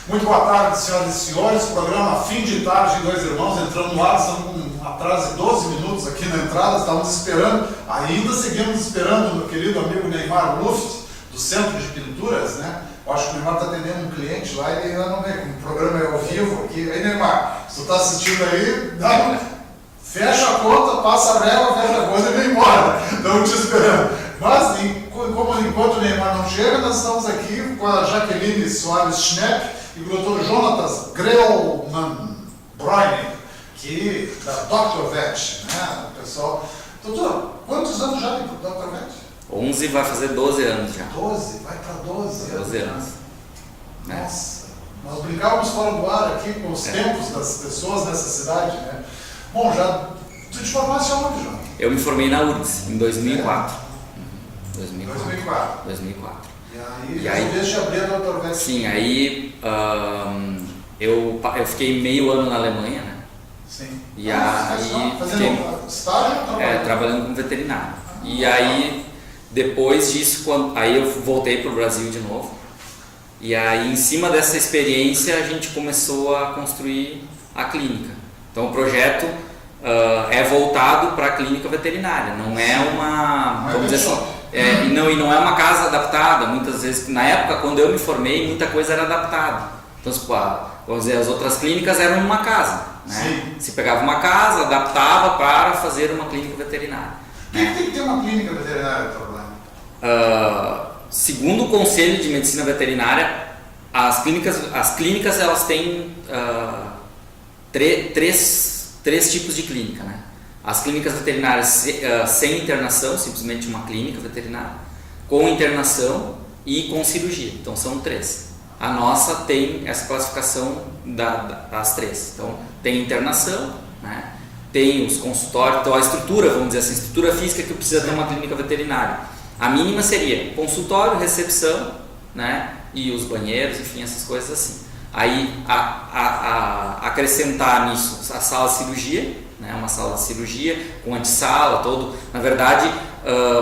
Muito boa tarde, senhoras e senhores. Programa Fim de Tarde de Dois Irmãos, entrando no ar, estamos com um atraso de 12 minutos aqui na entrada, estávamos esperando, ainda seguimos esperando o meu querido amigo Neymar Luft, do Centro de Pinturas, né? Eu acho que o Neymar está atendendo um cliente lá e ele ainda não vem, o programa é ao vivo aqui. Aí, Neymar, se tu está assistindo aí, fecha a conta, passa a régua, fecha a conta e vem embora. Estamos te esperando. Mas, enquanto o Neymar não chega, nós estamos aqui com a Jaqueline Soares Schnepp e o Dr. Jonatas Grellman Bräuning, que da Dr. Vet, né? O pessoal. Doutor, quantos anos já tem para o Dr. Vet? 11 vai fazer 12 anos já. 12? Vai para 12 anos. 12 anos. Nossa, nós brincávamos fora do ar aqui com os tempos das pessoas nessa cidade, né? Bom, tu te formaste aonde, João? Eu me formei na URGS em 2004. 2004. E aí resolveste abrir a Dr. Vet? Sim, aí eu fiquei meio ano na Alemanha, né? Sim. E aí fazendo estágio ou trabalhando? Trabalhando como veterinário. E aí, depois disso, aí eu voltei para o Brasil de novo. E aí, em cima dessa experiência, a gente começou a construir a clínica. Então, o projeto é voltado para a clínica veterinária, não é uma, vamos dizer assim, e não é uma casa adaptada. Muitas vezes, na época, quando eu me formei, muita coisa era adaptada. Então, vamos dizer, as outras clínicas eram uma casa, né? Se pegava uma casa, adaptava para fazer uma clínica veterinária. Por que tem que ter uma clínica veterinária, Torlani? Segundo o Conselho de Medicina Veterinária, as clínicas elas têm três tipos de clínica, né? As clínicas veterinárias sem internação, simplesmente uma clínica veterinária, com internação e com cirurgia. Então são três. A nossa tem essa classificação das três. Então tem internação, né? Tem os consultórios, então a estrutura, vamos dizer assim, a estrutura física que precisa ter uma clínica veterinária. A mínima seria consultório, recepção, né? E os banheiros, enfim, essas coisas assim. Aí acrescentar nisso a sala de cirurgia, né? Uma sala de cirurgia com antessala, todo. Na verdade,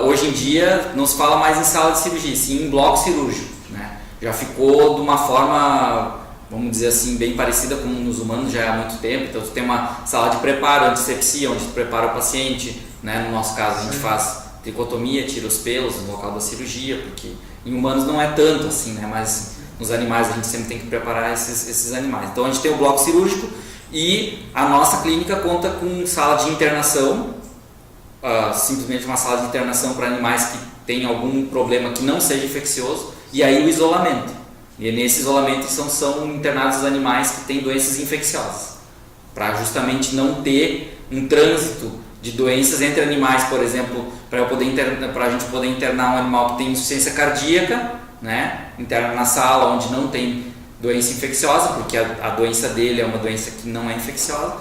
hoje em dia não se fala mais em sala de cirurgia, sim em bloco cirúrgico, né? Já ficou de uma forma, vamos dizer assim, bem parecida com nos humanos já há muito tempo. Então, tu tem uma sala de preparo, antisepsia, onde tu prepara o paciente, né? No nosso caso, a gente faz tricotomia, tira os pelos no local da cirurgia, porque em humanos não é tanto assim, né? Mas nos animais a gente sempre tem que preparar esses animais. Então, a gente tem o bloco cirúrgico e a nossa clínica conta com sala de internação, simplesmente uma sala de internação para animais que têm algum problema que não seja infeccioso, e aí o isolamento. E nesse isolamento são internados os animais que têm doenças infecciosas, para justamente não ter um trânsito de doenças entre animais. Por exemplo, para a gente poder internar um animal que tem insuficiência cardíaca, né? Interna na sala onde não tem doença infecciosa, porque a doença dele é uma doença que não é infecciosa,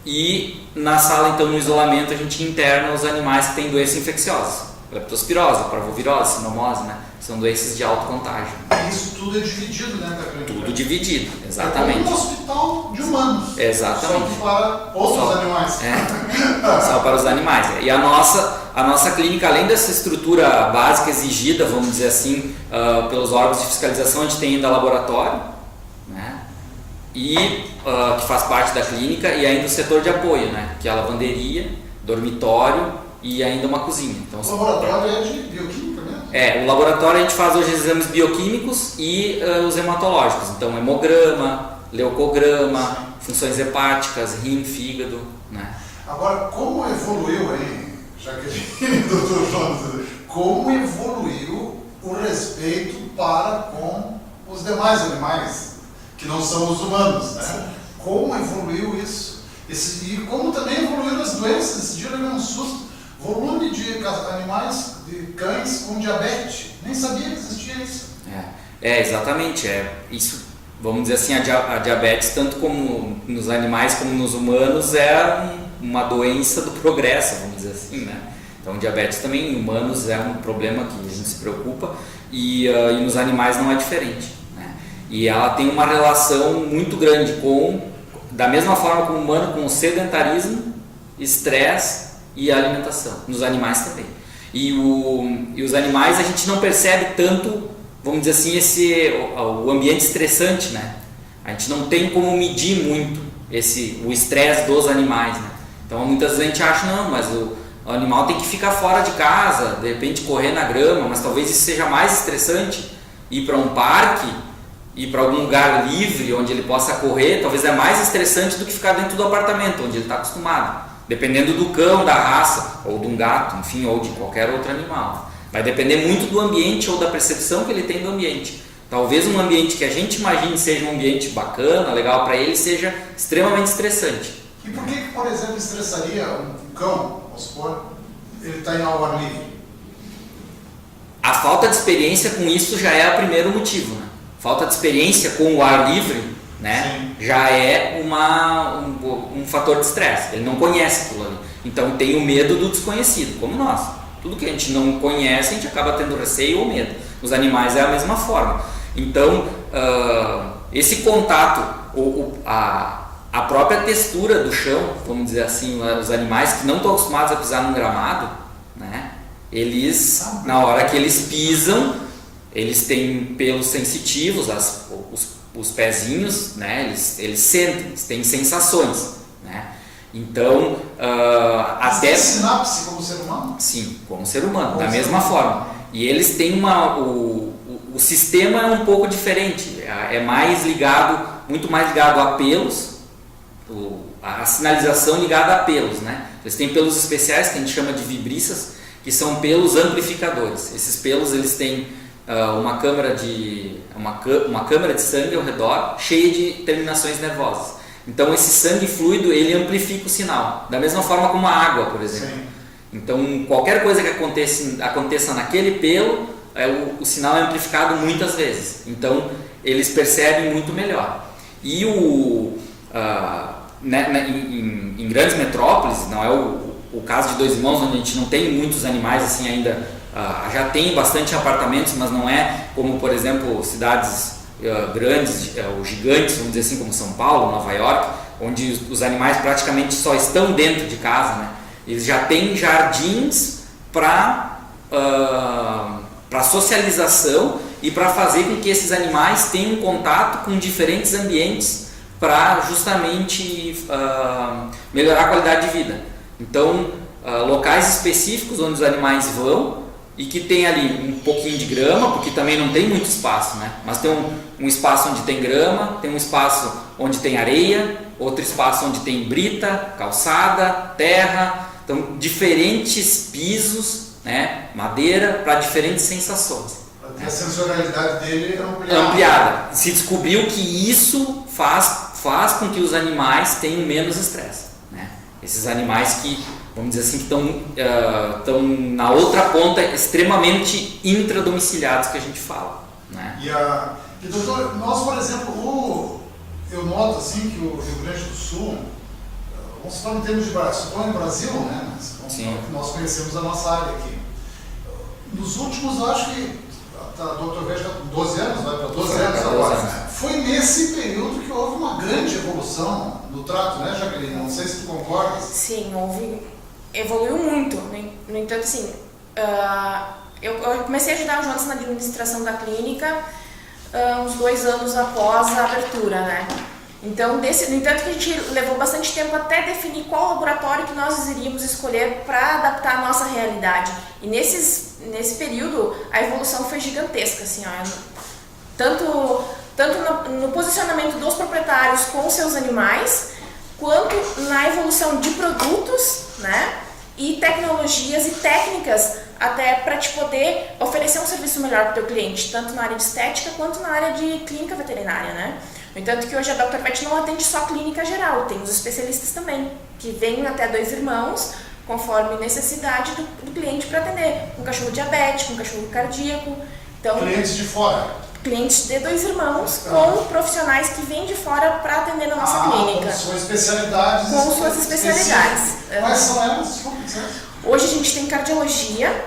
e na sala, então, no isolamento, a gente interna os animais que têm doença infecciosa, leptospirose, parvovirose, sinomose, né? São doenças de alto contágio. Isso tudo é dividido, né, da clínica? Tudo dividido, exatamente. É como um hospital de humanos. Exatamente. Só para outros animais. Só para os animais. E a nossa clínica, além dessa estrutura básica exigida, vamos dizer assim, pelos órgãos de fiscalização, a gente tem ainda laboratório, né? E que faz parte da clínica, e ainda o setor de apoio, né? Que é a lavanderia, dormitório e ainda uma cozinha. Então, o laboratório é de bioquímica mesmo? O laboratório a gente faz hoje exames bioquímicos e os hematológicos. Então, hemograma, leucograma, funções hepáticas, rim, fígado, né? Agora, como evoluiu aí, Jaqueline, doutor Jonas, como evoluiu o respeito para com os demais animais, que não são os humanos, né? Como evoluiu isso? E como também evoluíram as doenças. Esse dia eu levei um susto. Volume de animais, de cães com diabetes. Nem sabia que existia isso. Exatamente. Isso, vamos dizer assim, a diabetes, tanto como nos animais como nos humanos, é uma doença do progresso, vamos dizer assim, né? Então, diabetes também em humanos é um problema que a gente se preocupa, e nos animais não é diferente, né? E ela tem uma relação muito grande da mesma forma como o humano, com o sedentarismo, estresse e a alimentação, nos animais também. E os animais a gente não percebe tanto, vamos dizer assim, o ambiente estressante, né? A gente não tem como medir muito o estresse dos animais, né? Então muitas vezes a gente acha, não, mas o animal tem que ficar fora de casa, de repente correr na grama, mas talvez isso seja mais estressante. Ir para um parque, ir para algum lugar livre onde ele possa correr, talvez é mais estressante do que ficar dentro do apartamento, onde ele está acostumado. Dependendo do cão, da raça, ou de um gato, enfim, ou de qualquer outro animal. Vai depender muito do ambiente ou da percepção que ele tem do ambiente. Talvez um ambiente que a gente imagine seja um ambiente bacana, legal para ele, seja extremamente estressante. E por que, por exemplo, estressaria um cão, vamos supor, ele está em ao ar livre? A falta de experiência com isso já é o primeiro motivo, né? Falta de experiência com o ar livre, né? Já é um fator de estresse. Ele não conhece aquilo ali. Então tem o medo do desconhecido, como nós. Tudo que a gente não conhece, a gente acaba tendo receio ou medo. Os animais é a mesma forma. Então, esse contato, a própria textura do chão, vamos dizer assim, os animais que não estão acostumados a pisar num gramado, né? Eles, na hora que eles pisam, eles têm pelos sensitivos, os pezinhos, né? Eles sentem, eles têm sensações, né? Então, até... Tem sinapse como ser humano? Sim, como ser humano, da mesma forma. E eles têm o sistema é um pouco diferente, é mais ligado, muito mais ligado a pelos, a sinalização ligada a pelos, né? Eles têm pelos especiais que a gente chama de vibrisas, que são pelos amplificadores. Esses pelos eles têm uma câmara de sangue ao redor, cheia de terminações nervosas. Então esse sangue fluido ele amplifica o sinal, da mesma forma como a água, por exemplo. Sim. Então qualquer coisa que aconteça naquele pelo, o sinal é amplificado muitas vezes. Então eles percebem muito melhor. E em grandes metrópoles, não é o caso de Dois Irmãos, onde a gente não tem muitos animais assim ainda, já tem bastante apartamentos, mas não é como, por exemplo, cidades grandes, ou gigantes, vamos dizer assim, como São Paulo, Nova York, onde os animais praticamente só estão dentro de casa, né? Eles já têm jardins para socialização e para fazer com que esses animais tenham contato com diferentes ambientes para justamente melhorar a qualidade de vida. Então, locais específicos onde os animais vão e que tem ali um pouquinho de grama, porque também não tem muito espaço, né? Mas tem um espaço onde tem grama, tem um espaço onde tem areia, outro espaço onde tem brita, calçada, terra. Então, diferentes pisos, né? Madeira, para diferentes sensações. A sensorialidade dele é ampliada. Se descobriu que isso faz com que os animais tenham menos estresse, né? Esses animais que, vamos dizer assim, que estão na outra ponta, extremamente intradomiciliados, que a gente fala, né? E doutor, nós, por exemplo, eu noto assim que o Rio Grande do Sul, vamos falar em termos de Brasil, né? Nós conhecemos a nossa área aqui. Nos últimos, eu acho que o Dr. Verde está com 12 anos, vai para 12 anos agora. Né? Foi nesse período que houve uma grande evolução no trato, né, Jaqueline? Não sei se tu concordas. Sim, evoluiu muito. No entanto, assim, eu comecei a ajudar o Jonas na administração da clínica uns 2 anos após a abertura, né? Então, no entanto, que a gente levou bastante tempo até definir qual laboratório que nós iríamos escolher para adaptar a nossa realidade. E nesse período, a evolução foi gigantesca, assim, ó, tanto no posicionamento dos proprietários com seus animais, quanto na evolução de produtos, né, e tecnologias e técnicas até para te poder oferecer um serviço melhor para o teu cliente, tanto na área de estética quanto na área de clínica veterinária, né? No entanto que hoje a Dr. Vet não atende só clínica geral, tem os especialistas também, que vêm até Dois Irmãos, conforme necessidade do cliente para atender. Um cachorro diabético, um cachorro cardíaco. Então, clientes de fora? Clientes de Dois Irmãos, com profissionais que vêm de fora para atender na nossa clínica. Com suas especialidades. Com suas especialidades. Quais são elas? Hoje a gente tem cardiologia,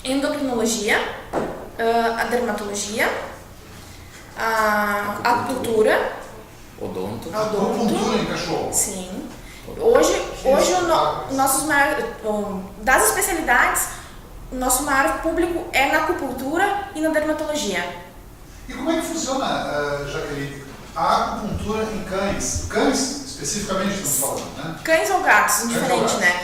endocrinologia, a dermatologia, a acupuntura, odonto. Acupuntura em cachorro. Sim. Hoje das especialidades, o nosso maior público é na acupuntura e na dermatologia. E como é que funciona, Jaqueline, a acupuntura em cães. Cães, especificamente, estamos falando, né? Cães ou gatos, indiferente, ou né?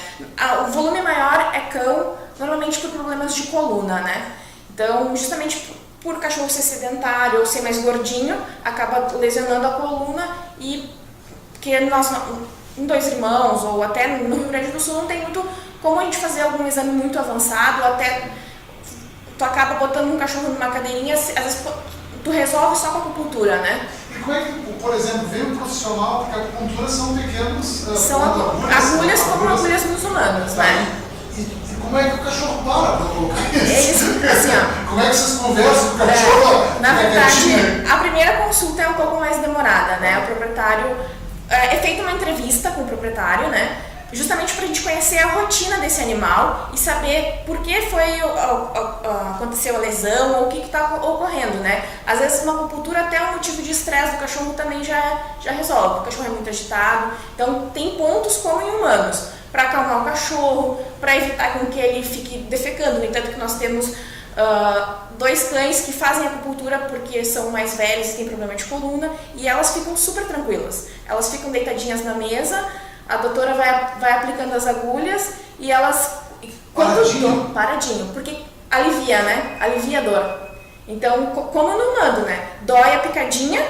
O volume maior é cão, normalmente por problemas de coluna, né? Então, justamente por cachorro ser sedentário ou ser mais gordinho, acaba lesionando a coluna e que nós, em Dois Irmãos ou até no Rio Grande do Sul, não tem muito como a gente fazer algum exame muito avançado, até tu acaba botando um cachorro numa cadeirinha, às vezes tu resolve só com a acupuntura, né? E como é que, por exemplo, vem um profissional, porque a acupuntura são pequenos... São agulhas como agulhas nos humanos, né? E como é que o cachorro para colocar isso? É isso, assim, ó. Como é que vocês conversam com o cachorro? Na verdade, a primeira consulta é um pouco mais demorada, né? O proprietário... É feita uma entrevista com o proprietário, né? Justamente para a gente conhecer a rotina desse animal e saber por que aconteceu a lesão ou o que está ocorrendo, né? Às vezes uma acupuntura até um motivo de estresse do cachorro também já resolve. O cachorro é muito agitado, então tem pontos como em humanos, para acalmar o cachorro, para evitar com que ele fique defecando. No entanto que nós temos 2 cães que fazem acupuntura porque são mais velhos e têm problema de coluna e elas ficam super tranquilas. Elas ficam deitadinhas na mesa, a doutora vai aplicando as agulhas e elas... Paradinho, porque alivia, né? Alivia a dor. Então, como no humano, né? Dói a picadinha,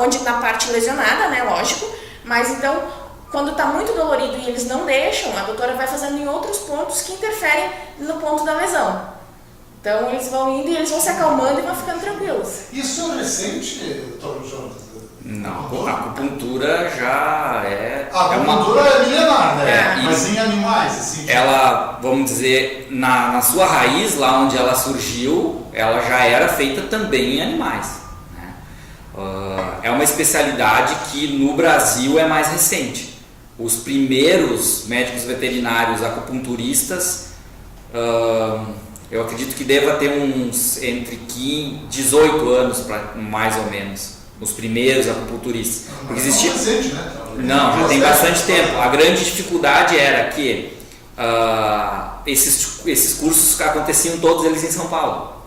onde na parte lesionada, né? Lógico. Mas então, quando está muito dolorido e eles não deixam, a doutora vai fazendo em outros pontos que interferem no ponto da lesão. Então, eles vão indo e eles vão se acalmando e vão ficando tranquilos. Isso é recente, doutor Jonas? Não, a acupuntura já é... A acupuntura é milenar, né? É, mas em animais, assim... Ela, vamos dizer, na sua raiz, lá onde ela surgiu, ela já era feita também em animais. Né? É uma especialidade que no Brasil é mais recente. Os primeiros médicos veterinários acupunturistas, eu acredito que deva ter uns entre 18 anos, mais ou menos. Os primeiros acupunturistas. Porque existia... recente, né? Não, já tem bastante tempo. A grande dificuldade era que esses cursos aconteciam todos eles em São Paulo.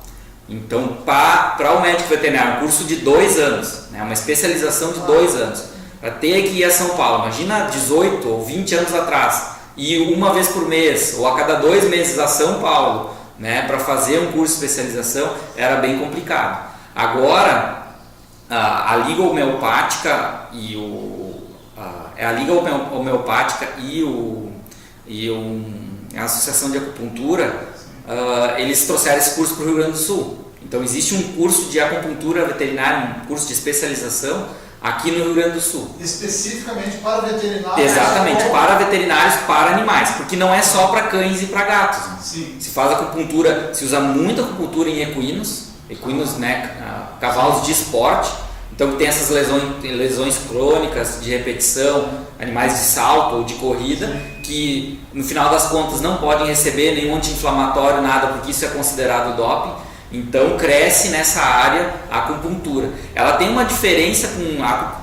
Então, para o médico veterinário, um curso de 2 anos, né, uma especialização de 2 anos, para ter que ir a São Paulo, imagina 18 ou 20 anos atrás, ir uma vez por mês ou a cada 2 meses a São Paulo, né, para fazer um curso de especialização, era bem complicado. Agora, a Liga Homeopática e a Associação de Acupuntura, eles trouxeram esse curso para o Rio Grande do Sul. Então existe um curso de acupuntura veterinária, um curso de especialização aqui no Rio Grande do Sul. Especificamente para veterinários? Exatamente, para veterinários, para animais, porque não é só para cães e para gatos. Sim. Se faz acupuntura, se usa muita acupuntura em equinos, né, cavalos de esporte, então que tem essas lesões crônicas de repetição, animais de salto ou de corrida, que no final das contas não podem receber nenhum anti-inflamatório, nada, porque isso é considerado doping. Então cresce nessa área a acupuntura. Ela tem uma diferença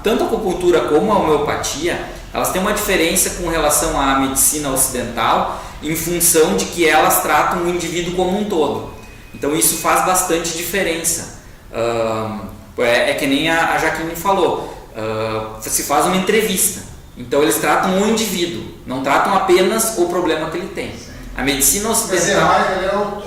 tanto a acupuntura como a homeopatia, elas têm uma diferença com relação à medicina ocidental, em função de que elas tratam o indivíduo como um todo. Então isso faz bastante diferença. É que nem a Jaqueline falou, se faz uma entrevista. Então eles tratam o indivíduo, não tratam apenas o problema que ele tem. A medicina ocidental...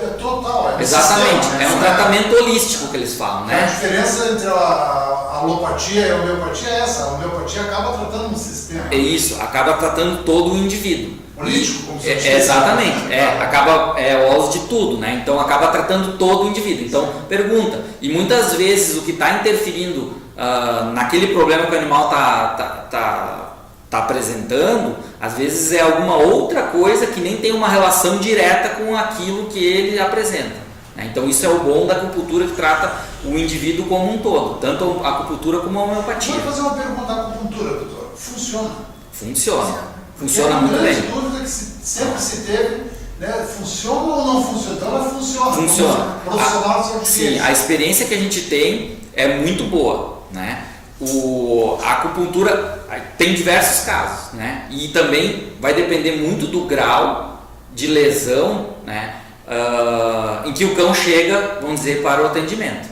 é total. Exatamente, sistema, né? é um tratamento holístico que eles falam, né? A diferença entre a alopatia e a homeopatia é essa. A homeopatia acaba tratando um sistema. É isso, acaba tratando todo o indivíduo. Político, como você disse. Exatamente, acaba o uso de tudo, né? Então acaba tratando todo o indivíduo. Então pergunta, e muitas vezes o que está interferindo naquele problema que o animal está apresentando, às vezes é alguma outra coisa que nem tem uma relação direta com aquilo que ele apresenta, né? Então isso é o bom da acupuntura, que trata o indivíduo como um todo, tanto a acupuntura como a homeopatia. Vou fazer uma pergunta da acupuntura, doutor. Funciona? Funciona muito bem. A dúvida que sempre se teve, né? Funciona ou não funciona? Então ela funciona. Funciona. Profissional Sim, a experiência que a gente tem é muito boa, né? A acupuntura tem diversos casos, né? E também vai depender muito do grau de lesão, né? Em que o cão chega, vamos dizer, para o atendimento.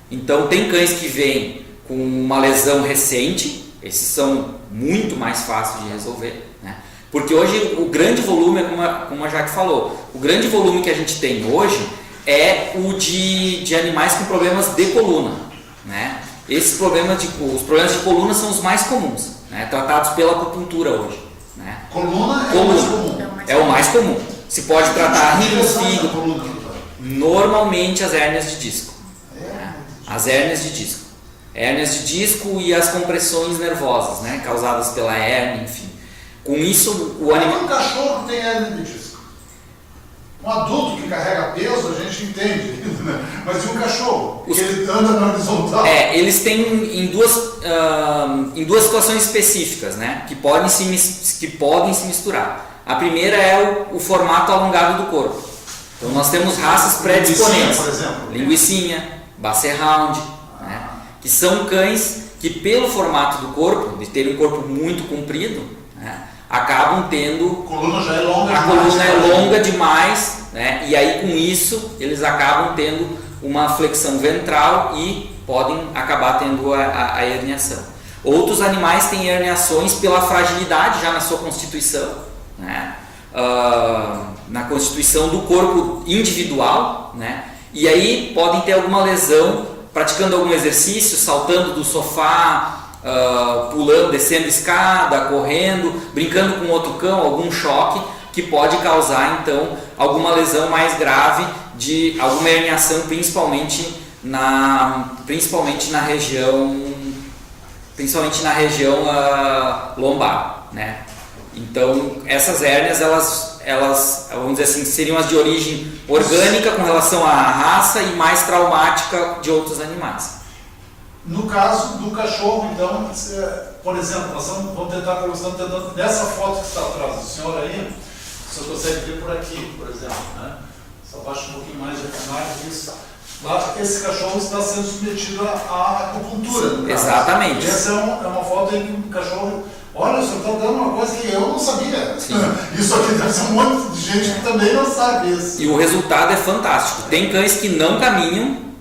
Então tem cães que vêm com uma lesão recente, esses são muito mais fáceis de resolver, né? Porque hoje o grande volume, como a Jaque falou, o grande volume que a gente tem hoje é o de animais com problemas de coluna, né? Os problemas de coluna são os mais comuns, né? Tratados pela acupuntura hoje, né? Coluna é o mais comum. É o mais comum. Se pode tratar rim, fígado, coluna. normalmente as hérnias de disco. É, Né? As hérnias de disco. Hérnias de disco e as compressões nervosas, né? Causadas pela hérnia, enfim. Com isso, o animal... Um cachorro tem hérnia de disco. Um adulto que carrega peso, a gente entende, né? Mas e um cachorro? Que ele anda na horizontal. Eles têm em duas situações específicas, né? Que podem se misturar. A primeira é o formato alongado do corpo. Então nós temos raças predisponentes. Por exemplo. Linguicinha, Basset Hound, né? Que são cães que pelo formato do corpo, de terem um corpo muito comprido, né? Acabam tendo... A coluna já é longa a demais. coluna é longa demais, né? E aí com isso eles acabam tendo uma flexão ventral e podem acabar tendo a herniação. Outros animais têm herniações pela fragilidade já na sua constituição, né? Na constituição do corpo individual, né? E aí podem ter alguma lesão praticando algum exercício, saltando do sofá, pulando, descendo escada, correndo, brincando com outro cão, algum choque que pode causar então alguma lesão mais grave de alguma herniação, principalmente na região lombar, né? Então essas hérnias elas vamos dizer assim, seriam as de origem orgânica com relação à raça e mais traumática de outros animais. No caso do cachorro, então, por exemplo, nós vamos tentar, nessa foto que está atrás do senhor aí, o senhor consegue ver por aqui, por exemplo, né? Só baixa um pouquinho mais de imagem disso. Lá, esse cachorro está sendo submetido à acupuntura. Exatamente. Essa é uma foto em que o cachorro... Olha, o senhor está dando uma coisa que eu não sabia. Sim. Isso aqui deve ser um monte de gente que também não sabe isso. E o resultado é fantástico. Tem cães que não caminham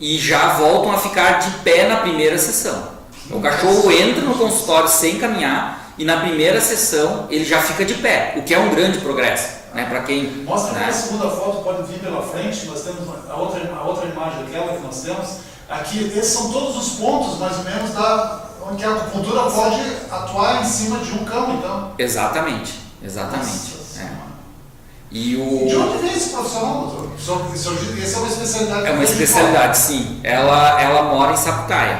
e já voltam a ficar de pé na primeira sessão. O cachorro entra no consultório sem caminhar e na primeira sessão ele já fica de pé, o que é um grande progresso, né, para quem... Mostra né? a segunda foto, pode vir pela frente, nós temos a outra imagem, aquela que nós temos. Aqui, esses são todos os pontos, mais ou menos, onde a acupuntura pode atuar em cima de um cão, então. Exatamente. E de onde vem esse profissional, doutor? Essa é uma especialidade. É uma especialidade, sim. Ela mora em Sapucaia.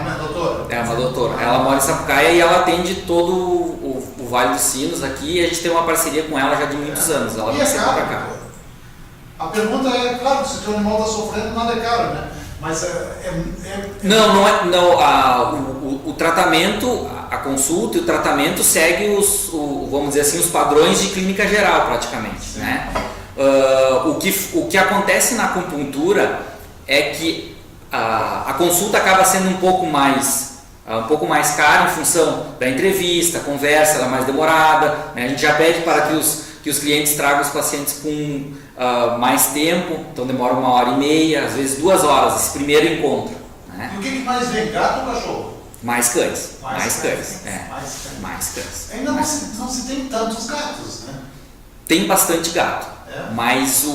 Uma doutora? É uma doutora. Ela mora em Sapucaia e ela atende todo o Vale dos Sinos aqui e a gente tem uma parceria com ela já de muitos anos. Ela vem sempre pra cá. A pergunta é, claro, se o teu animal está sofrendo, nada é caro, né? Mas Não é. O tratamento, a consulta e o tratamento segue vamos dizer assim, os padrões de clínica geral praticamente, né? O que acontece na acupuntura é que a consulta acaba sendo um pouco mais cara em função da entrevista, a conversa ela é mais demorada, né? A gente já pede para que os clientes tragam os pacientes com mais tempo, então demora 1h30, às vezes 2 horas esse primeiro encontro, né? E o que mais vem, gato ou cachorro? Mais cães. Mais cães. Ainda não se tem tantos gatos, né? Tem bastante gato, mas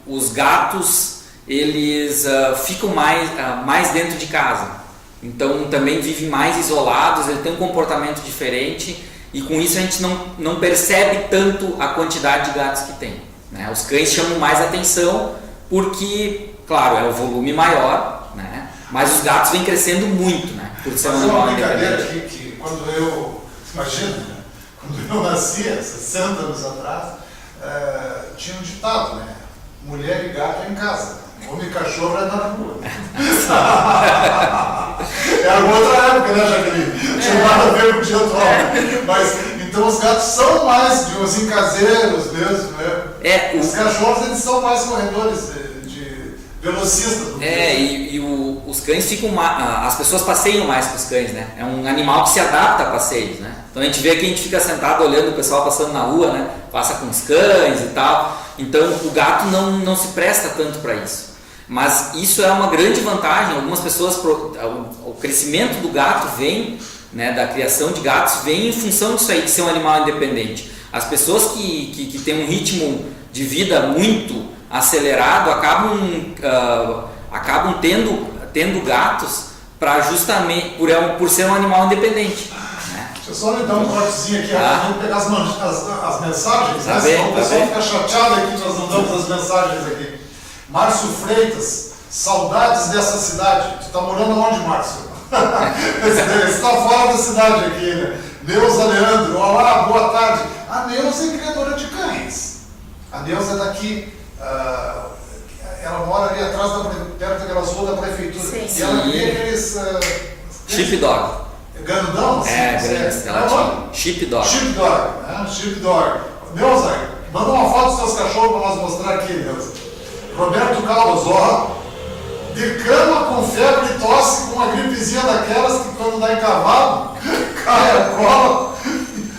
os gatos eles ficam mais dentro de casa, então também vivem mais isolados, eles têm um comportamento diferente e com isso a gente não percebe tanto a quantidade de gatos que tem, né? Os cães chamam mais atenção porque, claro, é o volume maior, né? Mas os gatos vêm crescendo muito, né? Por ser uma brincadeira aqui, que quando eu, imagina, né? Quando eu nasci, 60 anos atrás, tinha um ditado, né? Mulher e gato é em casa, homem e cachorro é na rua. É uma outra época, né, Jaqueline? Tinha nada a ver com o dia atual. Mas, então os gatos são mais, digamos assim, caseiros mesmo, né? Os cachorros, eles são mais corredores de velocistas. Os cães ficam as pessoas passeiam mais com os cães, né? É um animal que se adapta a passeios, né? Então a gente vê que a gente fica sentado olhando o pessoal passando na rua, né? Passa com os cães e tal. Então o gato não se presta tanto para isso. Mas isso é uma grande vantagem. Algumas pessoas, o crescimento do gato vem, né, da criação de gatos, vem em função disso aí, de ser um animal independente. As pessoas que têm um ritmo de vida muito acelerado acabam tendo gatos para justamente por ser um animal independente. Né? Deixa eu só lhe dar um cortezinho aqui, vamos pegar as mensagens, né? Senão o pessoal fica chateado aqui, nós não damos as mensagens aqui. Márcio Freitas, saudades dessa cidade. Tu está morando onde, Márcio? Você está fora da cidade aqui, né? Neuza Leandro, olá, boa tarde. A Neuza é criadora de cães. A Neuza é daqui, ela mora ali atrás, perto daquelas ruas da prefeitura. Sim. E ela cria aqueles... Sheepdog. Grandão? Assim, Grandes. Ela tinha Sheepdog. Sheepdog, né? Sheepdog. Neuza, manda uma foto dos seus cachorros para nós mostrar aqui, Neuza. Roberto Caldas, de cama com febre e tosse com uma gripezinha daquelas que quando dá em cavalo, cai a cola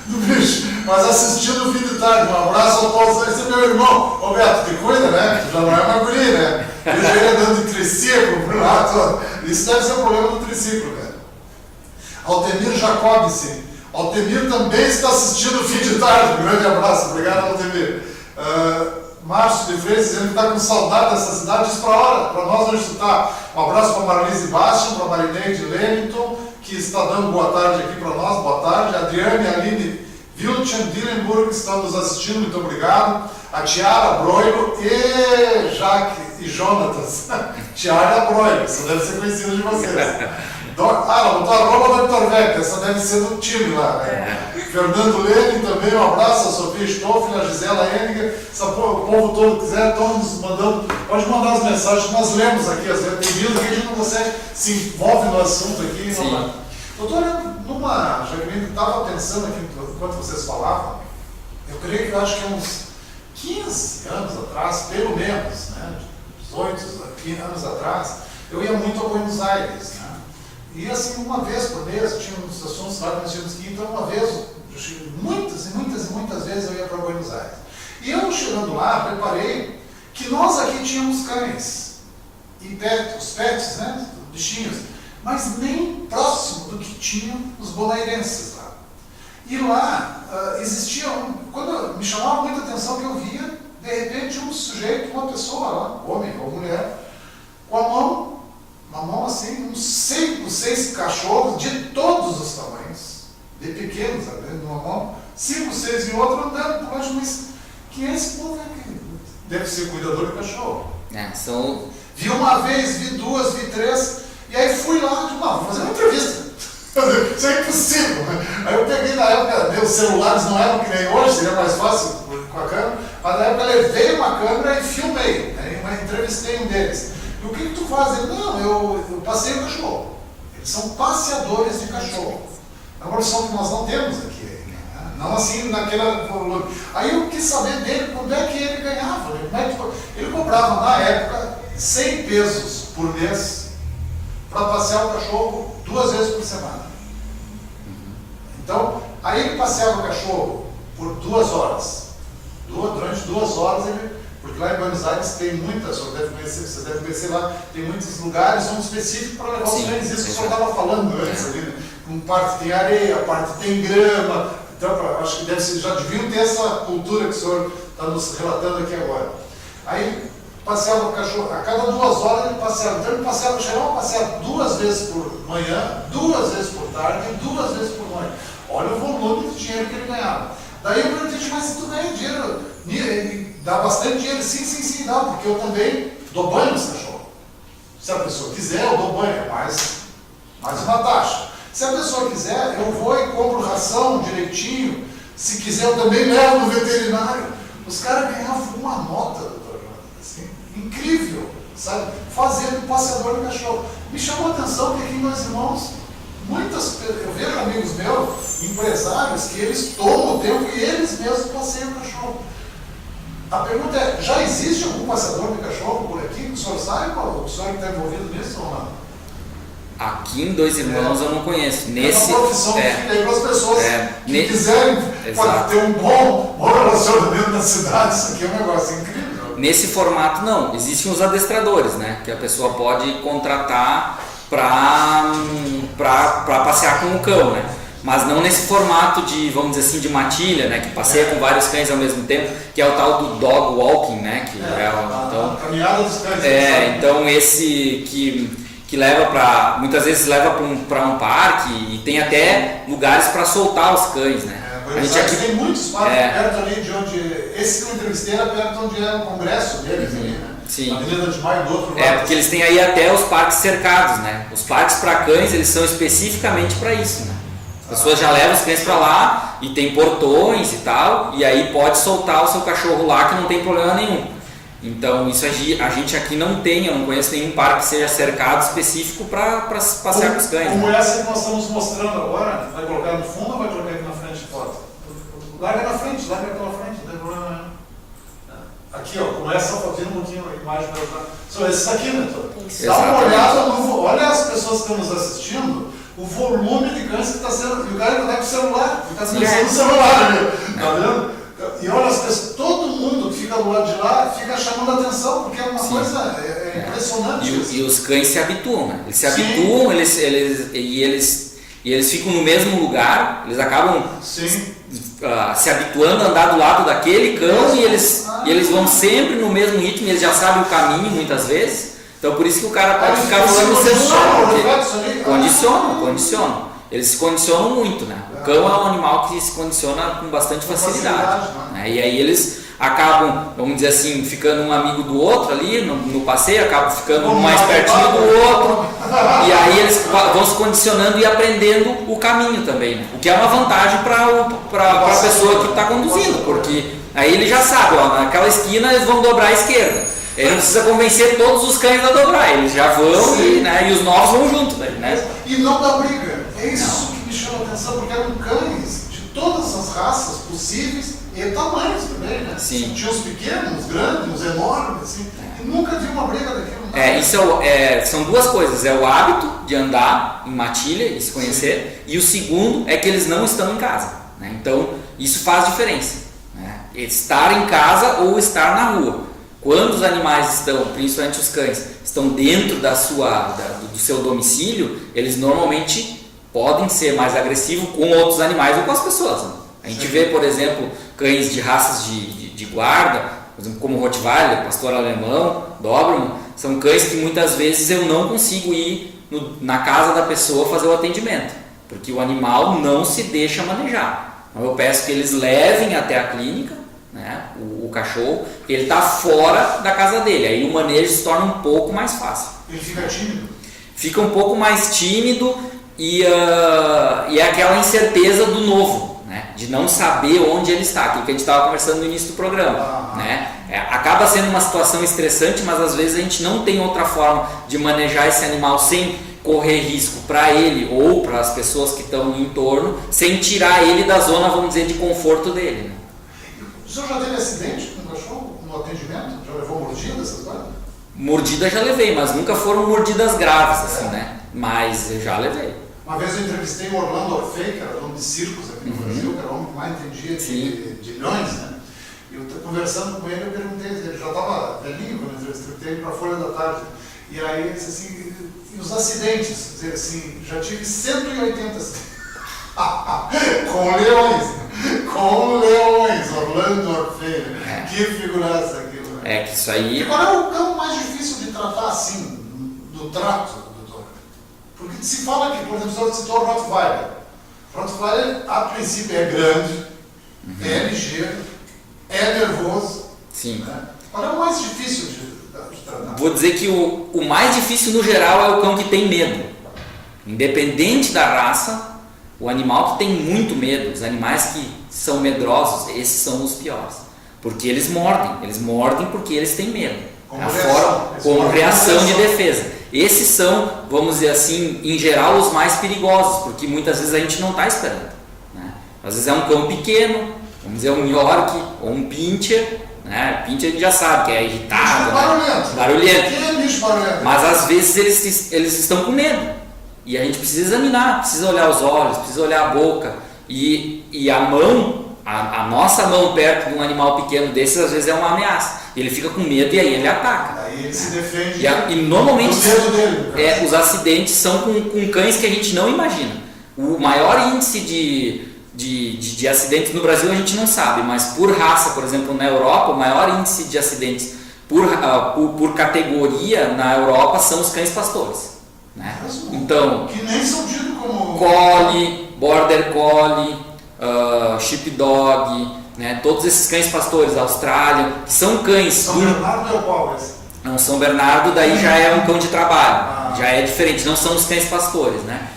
do bicho. Mas assistindo o fim de tarde, um abraço a todos. Esse é meu irmão. Roberto, te cuida, né? Tu já não é uma guria, né? Ele já ia dando de triciclo por lá. Isso deve ser um problema do triciclo, cara. Altemir Jacobsen. Altemir também está assistindo o fim de tarde. Um grande abraço. Obrigado, Altemir. Márcio de Freitas dizendo que está com saudade dessa cidade. Diz para nós onde tu está. Um abraço para a Marlise Bastian, para a Marineide Lennington, que está dando boa tarde aqui para nós. Boa tarde. Adriane Aline Wiltchen Dillenburg estão nos assistindo, muito obrigado. A Tiara Broilo e Jaque e Jonatas. Tiara Broilo, isso deve ser conhecido de vocês. Ela botou a Dr. Vec, essa deve ser do time lá. Né? Fernando Lenin também, um abraço. A Sofia Stoffel, a Gisela Henninger. Se o povo todo quiser, estão nos mandando. Pode mandar as mensagens, nós lemos aqui. Às vezes tem vídeos que a gente não consegue, se envolve no assunto aqui. Eu estou olhando numa. Já estava pensando aqui enquanto vocês falavam. Eu creio que eu acho que uns 15 anos atrás, pelo menos, né? 18 anos atrás, eu ia muito a Buenos Aires. Né? E assim, uma vez por mês, tinha uns assuntos lá que nós tínhamos que ir, então uma vez, muitas vezes eu ia para Buenos Aires. E eu chegando lá, reparei que nós aqui tínhamos cães, e os pets, né, bichinhos, mas nem próximo do que tinham os bonairenses lá. E lá existia, quando me chamava muita atenção que eu via, de repente, um sujeito, uma pessoa lá, homem ou mulher, com uma mão assim, uns 5, 6 cachorros de todos os tamanhos, de pequenos, numa mão, 5, 6 em outra, andando por onde, mas quem é esse povo aqui? Deve ser cuidador de cachorro. Vi uma vez, vi duas, vi 3, e aí fui lá, vou fazer uma entrevista. Isso é impossível. Aí eu peguei na época, meus celulares não eram que nem hoje, seria mais fácil com a câmera, mas na época eu levei uma câmera e filmei, né, e entrevistei um deles. E o que tu faz? Ele, não, eu passeio o cachorro. Eles são passeadores de cachorro. É uma profissão que nós não temos aqui. Né? Não assim naquela. Aí eu quis saber dele quando é que ele ganhava. Ele cobrava na época 100 pesos por mês para passear o cachorro 2 vezes por semana. Então, aí ele passeava o cachorro por 2 horas. Durante 2 horas porque lá em Buenos Aires tem muitas, vocês devem conhecer lá, tem muitos lugares específicos para levar os cães, isso que o senhor estava falando antes ali, né? Um parte tem areia, parte tem grama, então acho que já deviam ter essa cultura que o senhor está nos relatando aqui agora. Aí passeava o cachorro, a cada 2 horas ele passeava, então ele chegava a passear 2 vezes por manhã, 2 vezes por tarde e 2 vezes por noite. Olha o volume de dinheiro que ele ganhava. Daí eu perguntei, mas se tu ganha dinheiro, dá bastante dinheiro? Sim, dá, porque eu também dou banho nos cachorros. Se a pessoa quiser, eu dou banho, é mais uma taxa. Se a pessoa quiser, eu vou e compro ração direitinho. Se quiser, eu também levo no veterinário. Os caras ganhavam uma nota, doutor Jonathan, assim, incrível, sabe? Fazendo passeador de cachorro. Me chamou a atenção que aqui, meus irmãos, eu vejo amigos meus, empresários, que eles tomam o tempo e eles mesmos passeiam o cachorro. A pergunta é, já existe algum passeador de cachorro por aqui? O senhor sabe? O senhor que está envolvido nisso ou não? Aqui em Dois Irmãos eu não conheço. É uma profissão que fica aí para as pessoas que quiserem Exato. ter um bom relacionamento na cidade. Isso aqui é um negócio incrível. Nesse formato não, existem os adestradores, né? Que a pessoa pode contratar para passear com o cão, né? Mas não nesse formato de, vamos dizer assim, de matilha, né? Que passeia com vários cães ao mesmo tempo, que é o tal do dog walking, né? Que a caminhada dos cães. Então esse que leva muitas vezes leva para um parque e tem até lugares para soltar os cães, né? A gente aqui tem muitos parques perto ali de onde, esse que eu entrevistei era perto onde é o congresso deles ali, né? Sim. Na Avenida de Maio do outro lado. Porque eles têm aí até os parques cercados, né? Os parques para cães, eles são especificamente para isso, né? As pessoas já levam os cães para lá e tem portões e tal, e aí pode soltar o seu cachorro lá que não tem problema nenhum. Então isso a gente aqui não tem, eu não conheço nenhum parque que seja cercado específico para passear com os cães. Como essa que nós estamos mostrando agora, vai colocar no fundo ou vai colocar aqui na frente de foto? Larga na frente, larga pela frente, não tem problema nenhum. Aqui ó, como essa fotinha, um pouquinho a imagem para usar. São esses aqui, né? Dá uma olhada, olha as pessoas que estão nos assistindo, o volume de cães que está sendo. E o cara está com o celular, está pensando no celular, viu? Tá vendo? E olha as pessoas, todo mundo que fica do lado de lá fica chamando a atenção, porque é uma coisa impressionante. E os cães se habituam, né? Eles se habituam, eles ficam no mesmo lugar, eles acabam se habituando a andar do lado daquele cão e eles vão sempre no mesmo ritmo, eles já sabem o caminho muitas vezes. Então por isso que o cara pode ficar falando no celular. Condicionam. Eles se condicionam muito, né? O cão é um animal que se condiciona com bastante facilidade. Né? E aí eles acabam, vamos dizer assim, ficando um amigo do outro ali no passeio, acabam ficando um mais pertinho do outro. E aí eles vão se condicionando e aprendendo o caminho também, né? O que é uma vantagem para a pessoa que está conduzindo, porque aí ele já sabe, ó, naquela esquina eles vão dobrar à esquerda. Ele não precisa convencer todos os cães a dobrar, eles já vão e os novos vão junto, né? E não dá briga. É isso que me chama a atenção, porque eram cães de todas as raças possíveis e tamanhos também, né? Sim. Tinha os pequenos, os grandes, os enormes, assim, e nunca vi uma briga daquilo. Isso são duas coisas, é o hábito de andar em matilha e se conhecer, e o segundo é que eles não estão em casa, né? Então isso faz diferença, né? Estar em casa ou estar na rua. Quando os animais estão, principalmente os cães, estão dentro do seu domicílio, eles normalmente podem ser mais agressivos com outros animais ou com as pessoas, né? A gente vê, por exemplo, cães de raças de guarda, por exemplo, como Rottweiler, Pastor Alemão, Doberman, são cães que muitas vezes eu não consigo ir na casa da pessoa fazer o atendimento, porque o animal não se deixa manejar. Então eu peço que eles levem até a clínica, né, o cachorro, ele está fora da casa dele, aí o manejo se torna um pouco mais fácil. Ele fica tímido? Fica um pouco mais tímido e é aquela incerteza do novo, né, de não saber onde ele está, aquilo que a gente estava conversando no início do programa. Né? Acaba sendo uma situação estressante, mas às vezes a gente não tem outra forma de manejar esse animal sem correr risco para ele ou para as pessoas que estão no entorno, sem tirar ele da zona, vamos dizer, de conforto dele. Né? O senhor já teve acidente com o cachorro no atendimento? Já levou mordida, essas coisas? Mordida já levei, mas nunca foram mordidas graves, assim, né? Mas eu já levei. Uma vez eu entrevistei o Orlando Orfei, que era dono de circos aqui no Brasil, que era o homem que mais entendia de milhões, né? E eu conversando com ele, eu perguntei, ele já estava velhinho quando eu entrevistei ele para a Folha da Tarde. E aí ele disse assim, e os acidentes? Dizer assim, já tive 180 acidentes. Com leões, Orlando Orfei. Que figuraça aquilo, né? Que isso aí... E qual é o cão mais difícil de tratar assim, do trato, doutor? Porque se fala que, por exemplo, você citou o Rottweiler. O Rottweiler, a princípio, é grande, é ligeiro, é nervoso. Sim. Né? Qual é o mais difícil de tratar? Vou dizer que o mais difícil no geral é o cão que tem medo. Independente da raça, o animal que tem muito medo, os animais que são medrosos, esses são os piores. Porque eles mordem porque eles têm medo. Como reação de defesa. Esses são, vamos dizer assim, em geral os mais perigosos, porque muitas vezes a gente não está esperando. Né? Às vezes é um cão pequeno, vamos dizer um York ou um Pinscher, né? Pinscher a gente já sabe que é irritado, barulhento. Mas às vezes eles estão com medo e a gente precisa examinar, precisa olhar os olhos, precisa olhar a boca e a mão a nossa mão perto de um animal pequeno desses às vezes é uma ameaça. Ele fica com medo e aí ele ataca. Aí ele se defende E normalmente do medo dele. os acidentes são com cães que a gente não imagina. O maior índice de acidentes no Brasil a gente não sabe, mas por raça, por exemplo, na Europa, o maior índice de acidentes por categoria na Europa são os cães pastores. Né? Então, que nem são tidos como Collie, Border Collie, Sheepdog, né? Todos esses cães pastores, Austrália, que são cães. São Bernardo é o qual esse? Não, São Bernardo daí já é um cão de trabalho, já é diferente, não são os cães pastores, né?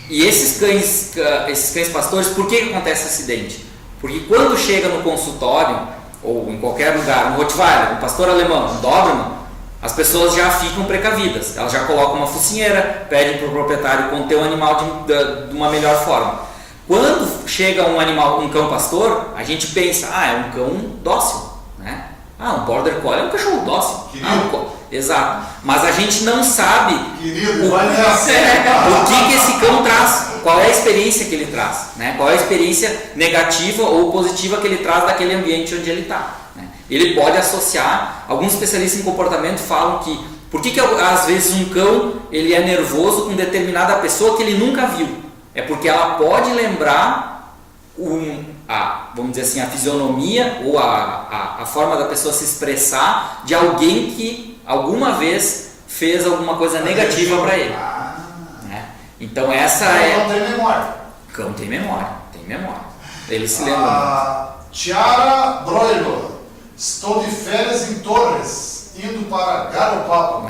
E esses cães pastores, por que acontece acidente? Porque quando chega no consultório, ou em qualquer lugar, um Rottweiler, um pastor alemão, um Doberman, as pessoas já ficam precavidas, elas já colocam uma focinheira, pedem para o proprietário conter o animal de uma melhor forma. Quando chega um cão pastor, a gente pensa, é um cão dócil, né? Um Border Collie é um cachorro dócil. Exato. Mas a gente não sabe o que esse cão traz, qual é a experiência que ele traz, né? Qual é a experiência negativa ou positiva que ele traz daquele ambiente onde ele está. Né? Ele pode associar, alguns especialistas em comportamento falam que por que às vezes um cão ele é nervoso com determinada pessoa que ele nunca viu. É porque ela pode lembrar vamos dizer assim, a fisionomia ou a forma da pessoa se expressar de alguém que alguma vez fez alguma coisa negativa para ele. Né? Então essa Cão tem memória. Cão tem memória. Ele se lembra. Tiara Broilo, estou de férias em Torres, indo para Garopaba.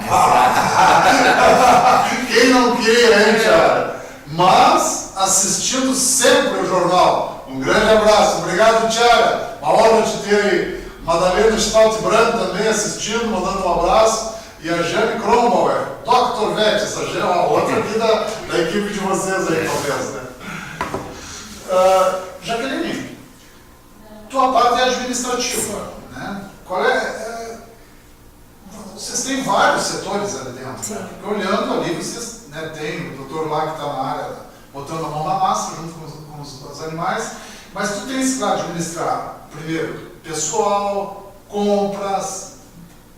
Quem não queria, hein, Tiara? Mas assistindo sempre o jornal. Um grande abraço. Obrigado, Tiara. Uma honra te ter aí. Madalena Stout-Brand também assistindo, mandando um abraço. E a Jane Kronbauer, Dr. Vet, essa já é uma outra aqui da equipe de vocês aí, talvez, né? Jaqueline, tua parte é administrativa, né? Qual vocês têm vários setores ali dentro, né? Porque olhando ali, vocês tem o doutor lá que está na área, botando a mão na massa junto com os animais, mas tu tens que administrar, primeiro, pessoal, compras,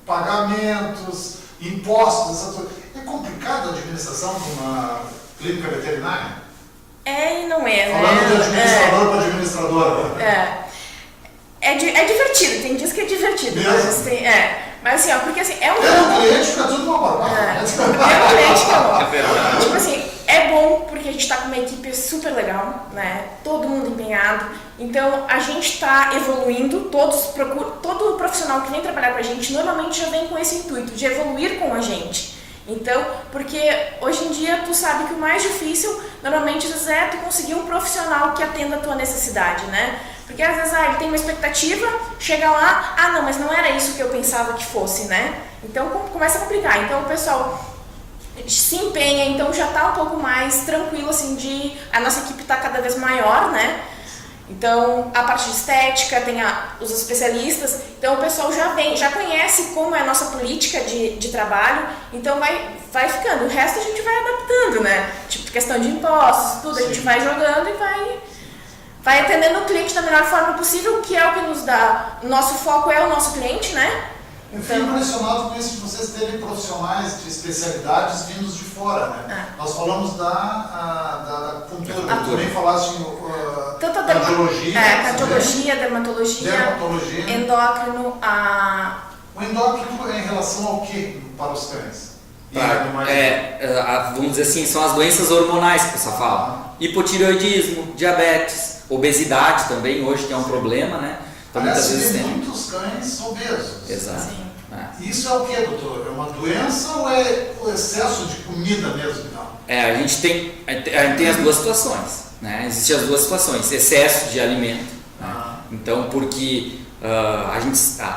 pagamentos, impostos, essa coisa. É complicado a administração de uma clínica veterinária? É e não é, né? Falando de administrador para administradora. É divertido, tem dias que é divertido. Mas assim, porque assim, é um cliente fica tudo uma barbada. É um cliente que é bom. Tipo assim, é bom porque a gente está com uma equipe super legal, né? Todo mundo empenhado. Então a gente está evoluindo, todo profissional que vem trabalhar com a gente normalmente já vem com esse intuito de evoluir com a gente. Então, porque hoje em dia tu sabe que o mais difícil normalmente é tu conseguir um profissional que atenda a tua necessidade, né? Porque às vezes ele tem uma expectativa, chega lá, não, mas não era isso que eu pensava que fosse, né? Então começa a complicar. Então o pessoal se empenha, então já está um pouco mais tranquilo assim a nossa equipe está cada vez maior, né? Então a parte de estética, tem os especialistas, então o pessoal já conhece como é a nossa política de trabalho, então vai ficando, o resto a gente vai adaptando, né? Tipo questão de impostos, tudo, a gente vai jogando e vai atendendo o cliente da melhor forma possível, que é o que nos dá. Nosso foco é o nosso cliente, né? Eu fico impressionado com isso de vocês terem profissionais de especialidades vindos de fora, né? Nós falamos da cultura, tu também falaste em cardiologia. Cardiologia, dermatologia, endócrino, O endócrino é em relação ao que para os cães? Vamos dizer assim, são as doenças hormonais que você fala. Hipotireoidismo, diabetes, obesidade também, hoje que é um problema, né? Então, muitas vezes tem muitos cães obesos. Exato. Isso é o que, doutor? É uma doença ou é o excesso de comida mesmo? Não? A gente tem as duas situações, né? Existem as duas situações, excesso de alimento, né? Então porque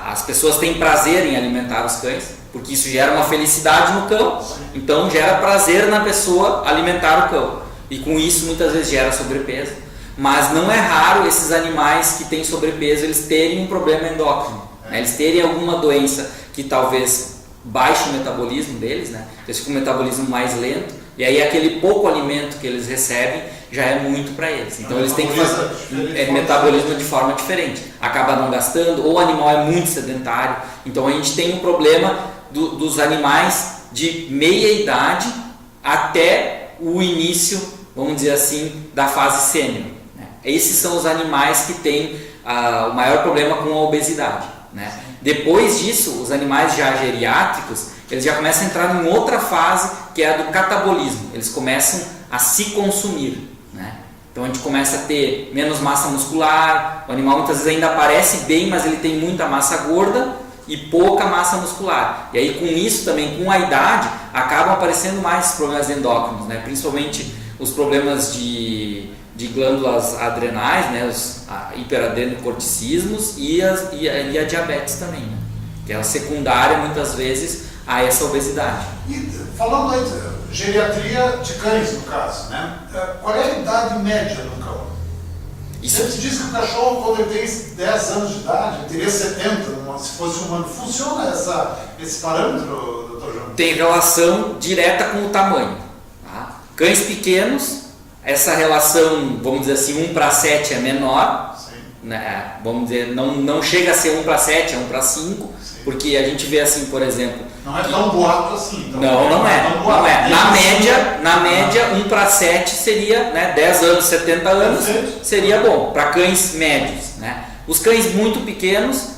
as pessoas têm prazer em alimentar os cães, porque isso gera uma felicidade no cão, então gera prazer na pessoa alimentar o cão, e com isso muitas vezes gera sobrepeso. Mas não é raro esses animais que têm sobrepeso eles terem um problema endócrino, né? Eles terem alguma doença que talvez baixe o metabolismo deles, né? Eles ficam com o metabolismo mais lento, E aí aquele pouco alimento que eles recebem já é muito para eles. Então eles têm que fazer metabolismo de forma diferente. Acaba não gastando, ou o animal é muito sedentário. Então a gente tem um problema dos animais de meia idade até o início, vamos dizer assim, da fase sênior. Né? Esses são os animais que têm o maior problema com a obesidade. Né? Depois disso, os animais já geriátricos, eles já começam a entrar em outra fase, que é a do catabolismo. Eles começam a se consumir. Né? Então a gente começa a ter menos massa muscular, o animal muitas vezes ainda aparece bem, mas ele tem muita massa gorda e pouca massa muscular. E aí com isso também, com a idade, acabam aparecendo mais problemas endócrinos, né? Principalmente os problemas de glândulas adrenais, né? Os hiperadrenocorticismos e a diabetes também, né? Que é a secundária muitas vezes a essa obesidade. E falando aí de geriatria de cães, no caso, né? Qual é a idade média do cão? Você diz que o cachorro, quando ele tem 10 anos de idade, teria 70, se fosse humano. Funciona esse parâmetro, doutor João? Tem relação direta com o tamanho. Tá? Cães pequenos, essa relação, vamos dizer assim, 1:7 é menor. Né? Vamos dizer, não chega a ser 1:7, é 1:5, porque a gente vê assim, por exemplo... Não é tão boato assim. Então, não é. Na média 1:7 seria, né, 10 anos, 70 anos, seria bom, para cães médios. Né? Os cães muito pequenos,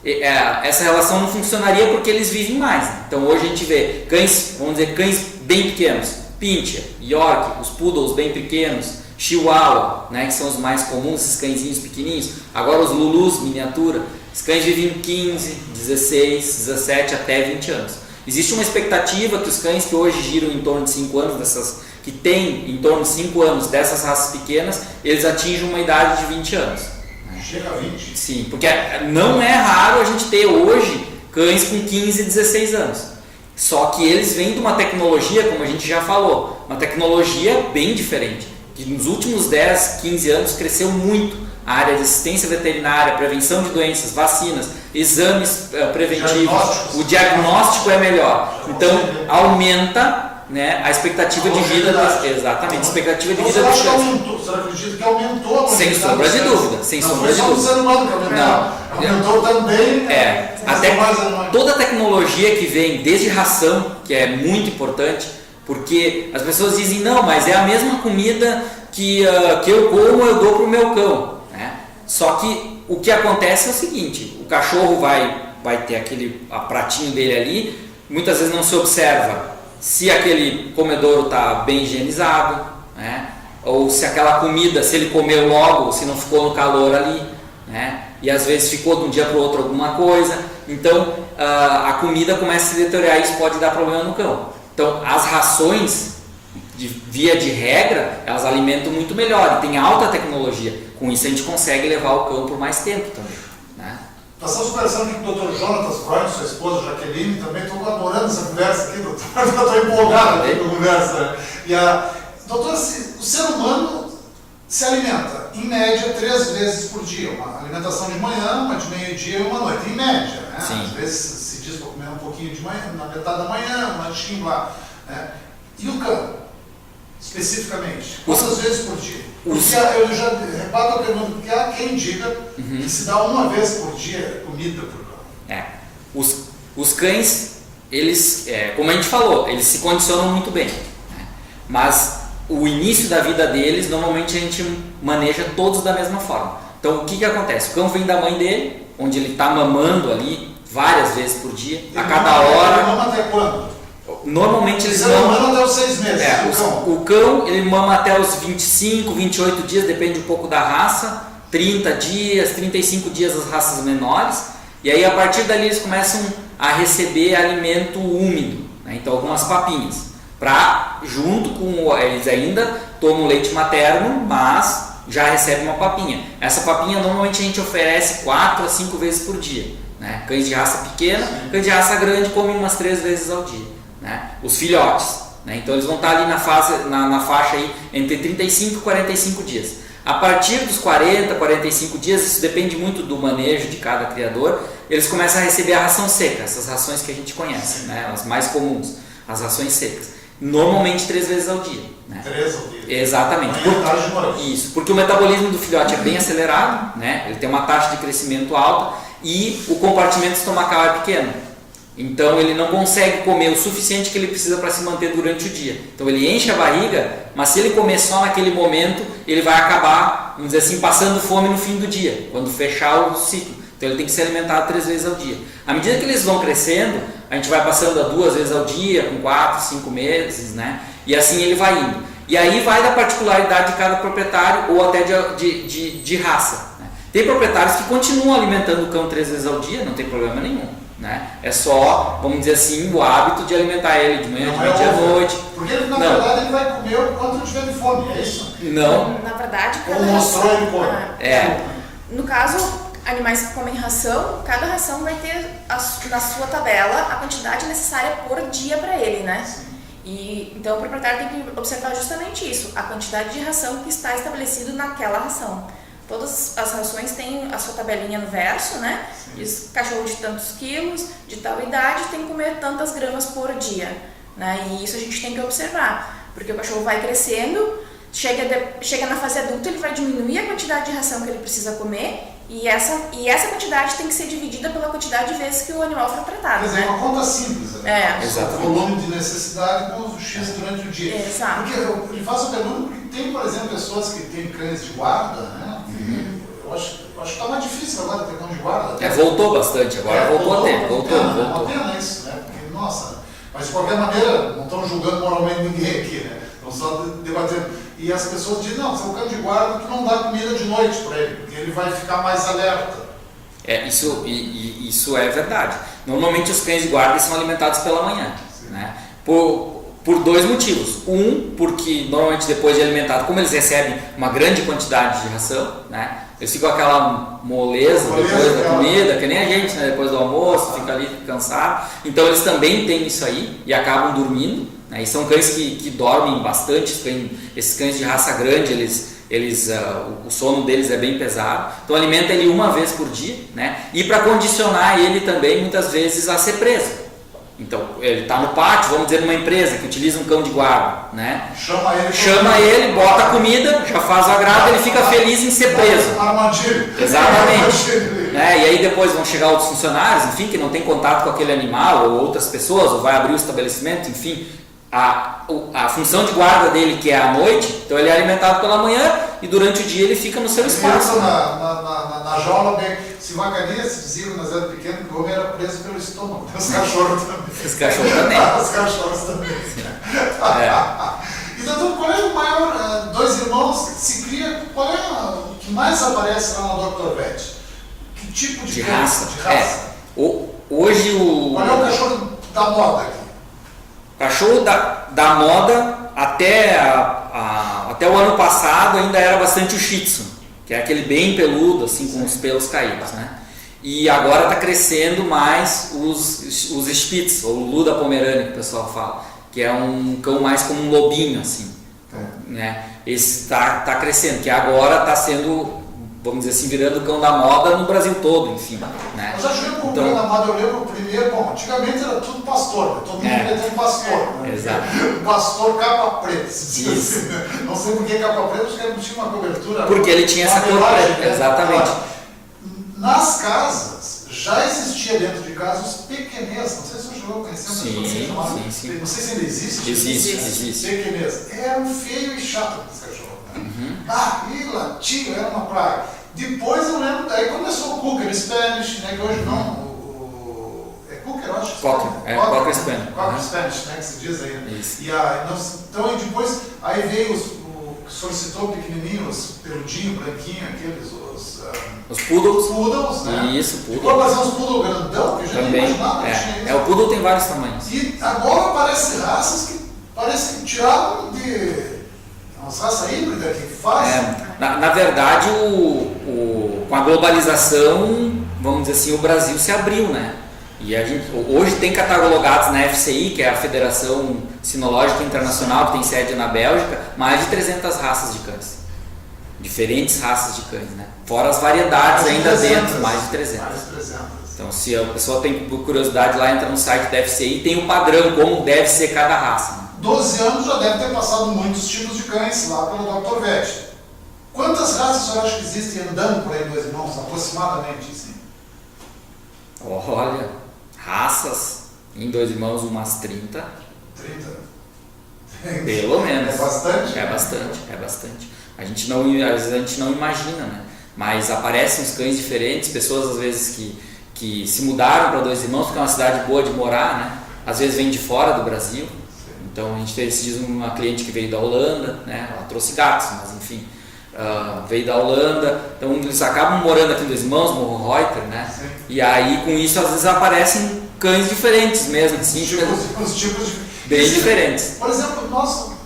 essa relação não funcionaria porque eles vivem mais. Né? Então hoje a gente vê cães, vamos dizer, cães bem pequenos, Pinscher, York, os Poodles bem pequenos, Chihuahua, né, que são os mais comuns, esses cãezinhos pequenininhos. Agora os Lulus, miniatura, os cães vivem 15, 16, 17 até 20 anos. Existe uma expectativa que os cães que hoje giram em torno de 5 anos, que têm em torno de 5 anos dessas raças pequenas, eles atingem uma idade de 20 anos. Chega a 20? Sim, porque não é raro a gente ter hoje cães com 15, 16 anos. Só que eles vêm de uma tecnologia, como a gente já falou, uma tecnologia bem diferente, que nos últimos 10, 15 anos cresceu muito a área de assistência veterinária, prevenção de doenças, vacinas, exames preventivos, o diagnóstico é melhor, então aumenta, né, a expectativa de vida exatamente, a expectativa de vida dos cães. Você acredita que aumentou a sem sombra de dúvida, sem sombra de dúvida. Não foi só o ser humano que aumentou, aumentou também. Até toda a tecnologia que vem, desde ração, que é muito importante, porque as pessoas dizem, não, mas é a mesma comida que eu como, eu dou para o meu cão. Né? Só que o que acontece é o seguinte, o cachorro vai ter aquele pratinho dele ali, muitas vezes não se observa se aquele comedouro está bem higienizado, né? Ou se aquela comida, se ele comeu logo, se não ficou no calor ali, né? E às vezes ficou de um dia para o outro alguma coisa, então a comida começa a se deteriorar e isso pode dar problema no cão. Então as rações, via de regra, elas alimentam muito melhor, e tem alta tecnologia, com isso a gente consegue levar o cão por mais tempo também. Né? Nós estamos conversando aqui com o Dr. Jonatas Freund, sua esposa Jaqueline, também estou adorando essa conversa aqui, doutor, estou empolgado aqui com a conversa. Doutor, o ser humano se alimenta, em média, 3 vezes por dia, uma alimentação de manhã, uma de meio-dia e uma noite, em média. Né? Às vezes se diz para comer um pouquinho de manhã, na metade da manhã, um lanchinho lá. Né? E o cão, especificamente, quantas vezes por dia? Porque eu já rebato a pergunta, porque há quem diga que se dá uma vez por dia comida para o cão. Os cães, eles, como a gente falou, eles se condicionam muito bem, né? Mas o início da vida deles, normalmente a gente maneja todos da mesma forma. Então o que acontece? O cão vem da mãe dele, onde ele está mamando ali várias vezes por dia, a cada hora. Ele mama até quando? Normalmente eles mamam até os 6 meses. O cão ele mama até os 25, 28 dias, depende um pouco da raça, 30 dias, 35 dias as raças menores, e aí a partir dali eles começam a receber alimento úmido, né? Então algumas papinhas, junto com eles ainda tomam leite materno, mas já recebem uma papinha. Essa papinha normalmente a gente oferece 4 a 5 vezes por dia, né? Cães de raça pequena, cães de raça grande comem umas 3 vezes ao dia, né? Os filhotes, né? Então eles vão estar ali na faixa aí, entre 35 e 45 dias. A partir dos 40, 45 dias, isso depende muito do manejo de cada criador, eles começam a receber a ração seca, essas rações que a gente conhece, né? As mais comuns, as rações secas. normalmente 3 vezes ao dia. Né? 3 ao dia. Exatamente. Manhã, tarde e noite. Isso, porque o metabolismo do filhote é bem acelerado, né? Ele tem uma taxa de crescimento alta e o compartimento estomacal é pequeno. Então ele não consegue comer o suficiente que ele precisa para se manter durante o dia. Então ele enche a barriga, mas se ele comer só naquele momento, ele vai acabar, vamos dizer assim, passando fome no fim do dia, quando fechar o ciclo. Então ele tem que ser alimentado 3 vezes ao dia. À medida que eles vão crescendo, a gente vai passando a 2 vezes ao dia, com 4, 5 meses, né? E assim ele vai indo. E aí vai da particularidade de cada proprietário ou até de raça. Né? Tem proprietários que continuam alimentando o cão 3 vezes ao dia, não tem problema nenhum. Né? É só, vamos dizer assim, o hábito de alimentar ele de manhã, de noite à noite. Porque na verdade ele vai comer o quanto ele tiver de fome, é isso? Não. Na verdade, Ou cada mostrou ração... ele come. No caso, animais que comem ração, cada ração vai ter na sua tabela a quantidade necessária por dia para ele, né? E, então o proprietário tem que observar justamente isso, a quantidade de ração que está estabelecido naquela ração. Todas as rações têm a sua tabelinha no verso, né? Diz cachorro de tantos quilos, de tal idade, tem que comer tantas gramas por dia, né? E isso a gente tem que observar, porque o cachorro vai crescendo, chega na fase adulta, ele vai diminuir a quantidade de ração que ele precisa comer e essa quantidade tem que ser dividida pela quantidade de vezes que o animal foi tratado. Quer dizer, né? uma conta simples, né? Exato. O volume de necessidade com o X durante o dia. Exato. Porque ele faz a pergunta porque tem, por exemplo, pessoas que têm cães de guarda, né? Eu acho que está mais difícil agora ter cão de guarda. Voltou bastante, agora voltou a ter. Voltou. É uma pena isso, né? Porque, nossa, mas de qualquer maneira, não estão julgando moralmente ninguém aqui, né? Estão só debatendo. E as pessoas dizem, não, você é um cão de guarda, tu não dá comida de noite para ele, porque ele vai ficar mais alerta. Isso é verdade. Normalmente os cães de guarda são alimentados pela manhã, né? Por 2 motivos. Porque normalmente depois de alimentado, como eles recebem uma grande quantidade de ração, né? Eles ficam com aquela moleza depois da comida, que nem a gente, né? Depois do almoço, fica ali cansado. Então eles também têm isso aí e acabam dormindo. Né? E são cães que dormem bastante, esses cães de raça grande, o sono deles é bem pesado. Então alimenta ele 1 vez por dia, né? E para condicionar ele também muitas vezes a ser preso. Então ele está no pátio, vamos dizer numa empresa que utiliza um cão de guarda, né? Chama ele, bota a comida, já faz o agrado, ele fica feliz em ser preso. Armadilha. Exatamente. Né? E aí depois vão chegar outros funcionários, enfim, que não tem contato com aquele animal ou outras pessoas, ou vai abrir o estabelecimento, enfim. A função de guarda dele, que é à noite, então ele é alimentado pela manhã e durante o dia ele fica no seu espaço. Na jaula, se vacaria, se dizia nas eras pequenas que o homem era preso pelo estômago. Os cachorros também. Os cachorros também. Os cachorros também. E doutor, qual é o maior, 2 irmãos que se cria, qual é o que mais aparece lá na Dr. Vet? Que tipo de raça? De raça? Hoje Qual é o cachorro da moda aqui? Cachorro da moda até o ano passado ainda era bastante o Shih Tzu, que é aquele bem peludo, assim, com os pelos caídos, né? E agora está crescendo mais os Spitz, ou Lulu da Pomerânia, que o pessoal fala, que é um cão mais como um lobinho, assim, né? Esse está crescendo, que agora está sendo, vamos dizer assim, virando o cão da moda no Brasil todo, enfim. Né? Eu já joguei com o cão da moda, eu lembro o primeiro, bom, antigamente era tudo pastor, né? Todo mundo queria ter um pastor. Né? Exato. O pastor capa preta. Isso. Não sei por que capa preta, porque ele tinha uma cobertura. Porque ele tinha essa cor preta, né? exatamente. Nas casas, já existia dentro de casa os pequenês, não sei se você chegou a conhecer, mas Sim. não sei se ainda existe. Existe. Pequenês. Era feio e chato esse cachorro. Né? E latinho, era uma praga. Depois eu lembro, aí começou o Cocker Spanish, né, que hoje não, é Cocker, eu acho. Cocker Spanish. Cocker Spanish, né, que se diz aí. Isso. E então aí depois, aí veio o que solicitou pequenininhos, peludinho, branquinho, aqueles, os poodles. Poodles, né? Isso, poodle. Ficou fazer uns poodle grandão, que eu já nem Também. imaginava que tinha isso. O poodle tem vários tamanhos. E agora aparecem raças que parecem que tiraram de umas raças híbridas que fazem. Na verdade, com a globalização, vamos dizer assim, o Brasil se abriu, né? E a gente hoje tem catalogados na FCI, que é a Federação Sinológica Internacional, que tem sede na Bélgica, mais de 300 raças de cães. Diferentes raças de cães, né? Fora as variedades ainda dentro, mais de 300. Então, se a pessoa tem curiosidade, lá entra no site da FCI, tem o padrão, como deve ser cada raça. Né? 12 anos já deve ter passado muitos tipos de cães lá pelo Dr. Vett. Quantas raças o senhor acha que existem andando por aí, Dois Irmãos, aproximadamente? Assim? Olha, raças em Dois Irmãos umas 30. 30? Pelo menos. É bastante? É bastante. Às vezes a gente não imagina, né? Mas aparecem os cães diferentes, pessoas às vezes que se mudaram para Dois Irmãos porque é uma cidade boa de morar, né? Às vezes vem de fora do Brasil. Então a gente teve esses dias uma cliente que veio da Holanda, né? Ela trouxe gatos, mas enfim, veio da Holanda. Então eles acabam morando aqui em Dois Irmãos, Morro Reuter, né? Sim. E aí com isso às vezes aparecem cães diferentes mesmo, assim, Os tipos bem diferentes. Por exemplo,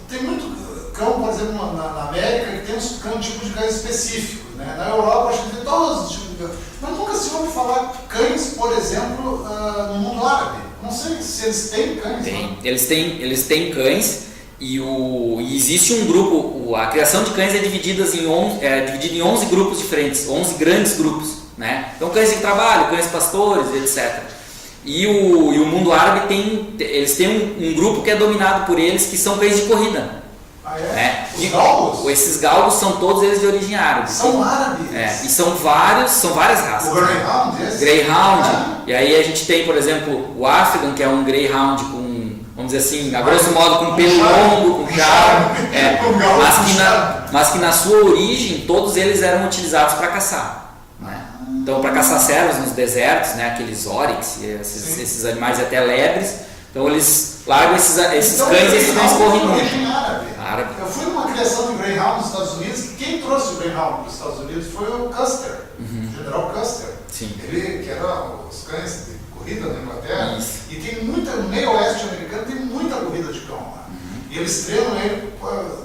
tem muito cão, por exemplo, na América, que tem um tipo de cães específicos, né? Na Europa a gente tem todos os tipos de cães, mas nunca se ouve falar cães, por exemplo, no mundo árabe. Não sei se eles têm cães. Tem. Eles têm cães e existe um grupo, a criação de cães é dividida em 11 grupos diferentes, 11 grandes grupos, né? Então cães de trabalho, cães pastores, etc. E o mundo árabe eles têm um grupo que é dominado por eles, que são cães de corrida. Ah, é? Né? Os galgos? Esses galgos são todos eles de origem árabe. São árabes? E são várias raças. O Greyhound, esse? Greyhound. E aí a gente tem, por exemplo, o Afghan, que é um Greyhound com, vamos dizer assim, a grosso modo com pelo longo, com charme. Mas que na sua origem todos eles eram utilizados para caçar. Né? Então para caçar cervos nos desertos, né? Aqueles oryx, esses animais até lebres. Então eles largam esses cães e esses cães correm muito. Árabe. Eu fui numa criação de Greyhound nos Estados Unidos, e quem trouxe o Greyhound para os Estados Unidos foi o Custer, o General Custer. Sim. Ele, que era os cães de corrida na Inglaterra. Isso. E tem no meio oeste americano tem muita corrida de cão lá. E eles treinam ele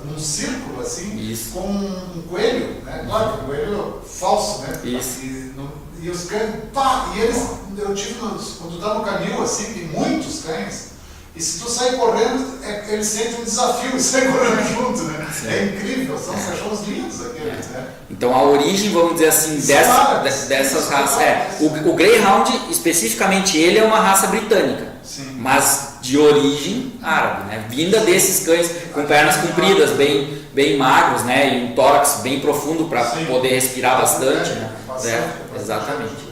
num círculo assim, Isso. com um coelho, né? Claro, um coelho falso, né? Isso. E os cães, eu tive, quando tu tá no canil assim, tem muitos cães. E se tu sair correndo, eles sentem um desafio e saem correndo junto, né? Sim. É incrível, são os cachorros lindos aqueles, né? Então a origem, vamos dizer assim, dessas raças o Greyhound, especificamente ele, é uma raça britânica. Sim. Mas de origem árabe, né? Vinda desses cães com pernas compridas, bem magros, né? E um tórax bem profundo para poder respirar bastante, né? Exatamente.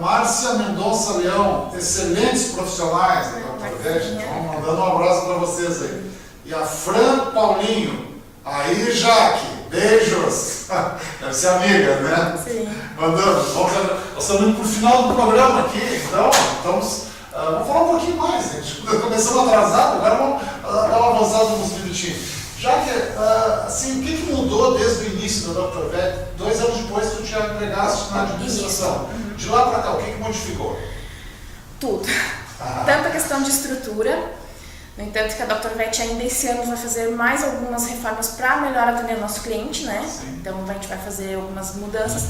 Márcia Mendonça Leão, excelentes profissionais da Dr. Vett, então mandando um abraço para vocês aí. E a Fran Paulinho, aí Jaque, beijos, deve ser amiga, né? Sim. Mandando, nós estamos indo para o final do programa aqui, então vamos falar um pouquinho mais, gente. Começamos atrasado, agora vamos dar uma avançada uns minutinhos. Já que, assim, o que mudou desde o início do Dr. Vett? 2 anos depois tu te empregaste na administração. De lá para cá, o que modificou? Tudo. Tanto a questão de estrutura, no entanto que a Dr. Vett ainda esse ano vai fazer mais algumas reformas para melhor atender o nosso cliente, né? Sim. Então a gente vai fazer algumas mudanças.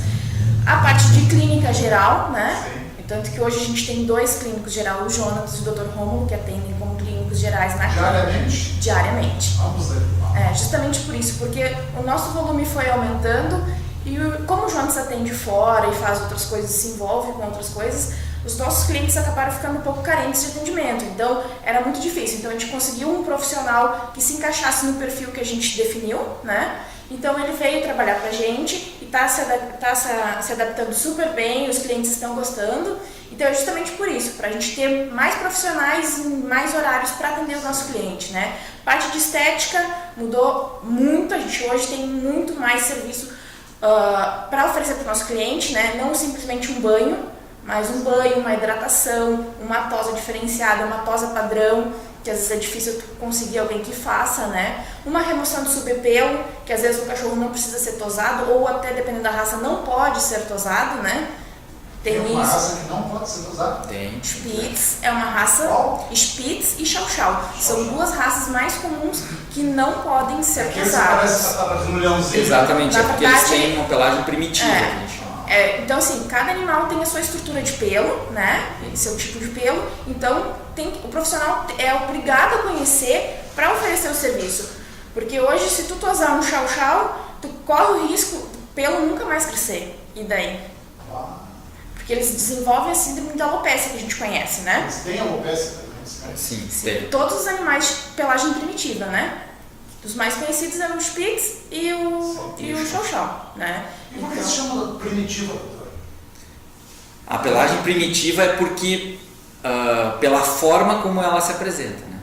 A parte de clínica geral, né? Sim. Tanto que hoje a gente tem 2 clínicos gerais, o Jonas e o Dr. Rômulo, que atendem como clínicos gerais na clínica. Diariamente? Vamos ver. Justamente por isso, porque o nosso volume foi aumentando e como o Jonas atende fora e faz outras coisas, se envolve com outras coisas, os nossos clientes acabaram ficando um pouco carentes de atendimento, então era muito difícil. Então a gente conseguiu um profissional que se encaixasse no perfil que a gente definiu, né? Então ele veio trabalhar pra gente e está se adaptando super bem, os clientes estão gostando. Então é justamente por isso, para a gente ter mais profissionais e mais horários para atender o nosso cliente, né? Parte de estética mudou muito, a gente hoje tem muito mais serviço para oferecer para o nosso cliente, né? Não simplesmente um banho, mas um banho, uma hidratação, uma tosa diferenciada, uma tosa padrão, que às vezes é difícil tu conseguir alguém que faça, né? Uma remoção do subpelo, que às vezes o cachorro não precisa ser tosado, ou até dependendo da raça não pode ser tosado, né? Tem uma raça que não pode ser tosada? Tem. Spitz é uma raça, Spitz e Chow Chow. São 2 raças mais comuns que não podem ser tosadas. Parece um leãozinho. Exatamente, porque eles têm uma pelagem primitiva. Então assim, cada animal tem a sua estrutura de pelo, né? Seu tipo de pelo. Então o profissional é obrigado a conhecer para oferecer o serviço. Porque hoje, se tu tosar um Chow Chow, tu corre o risco do pelo nunca mais crescer. E daí? Porque eles desenvolvem a síndrome da alopécia que a gente conhece, né? Eles têm alopécia também. esse cães. Sim, tem. Todos os animais de pelagem primitiva, né? Os mais conhecidos eram o Spitz e o Chow-Chow, né? E por que se chama primitiva, doutor? A pelagem primitiva é porque, pela forma como ela se apresenta, né?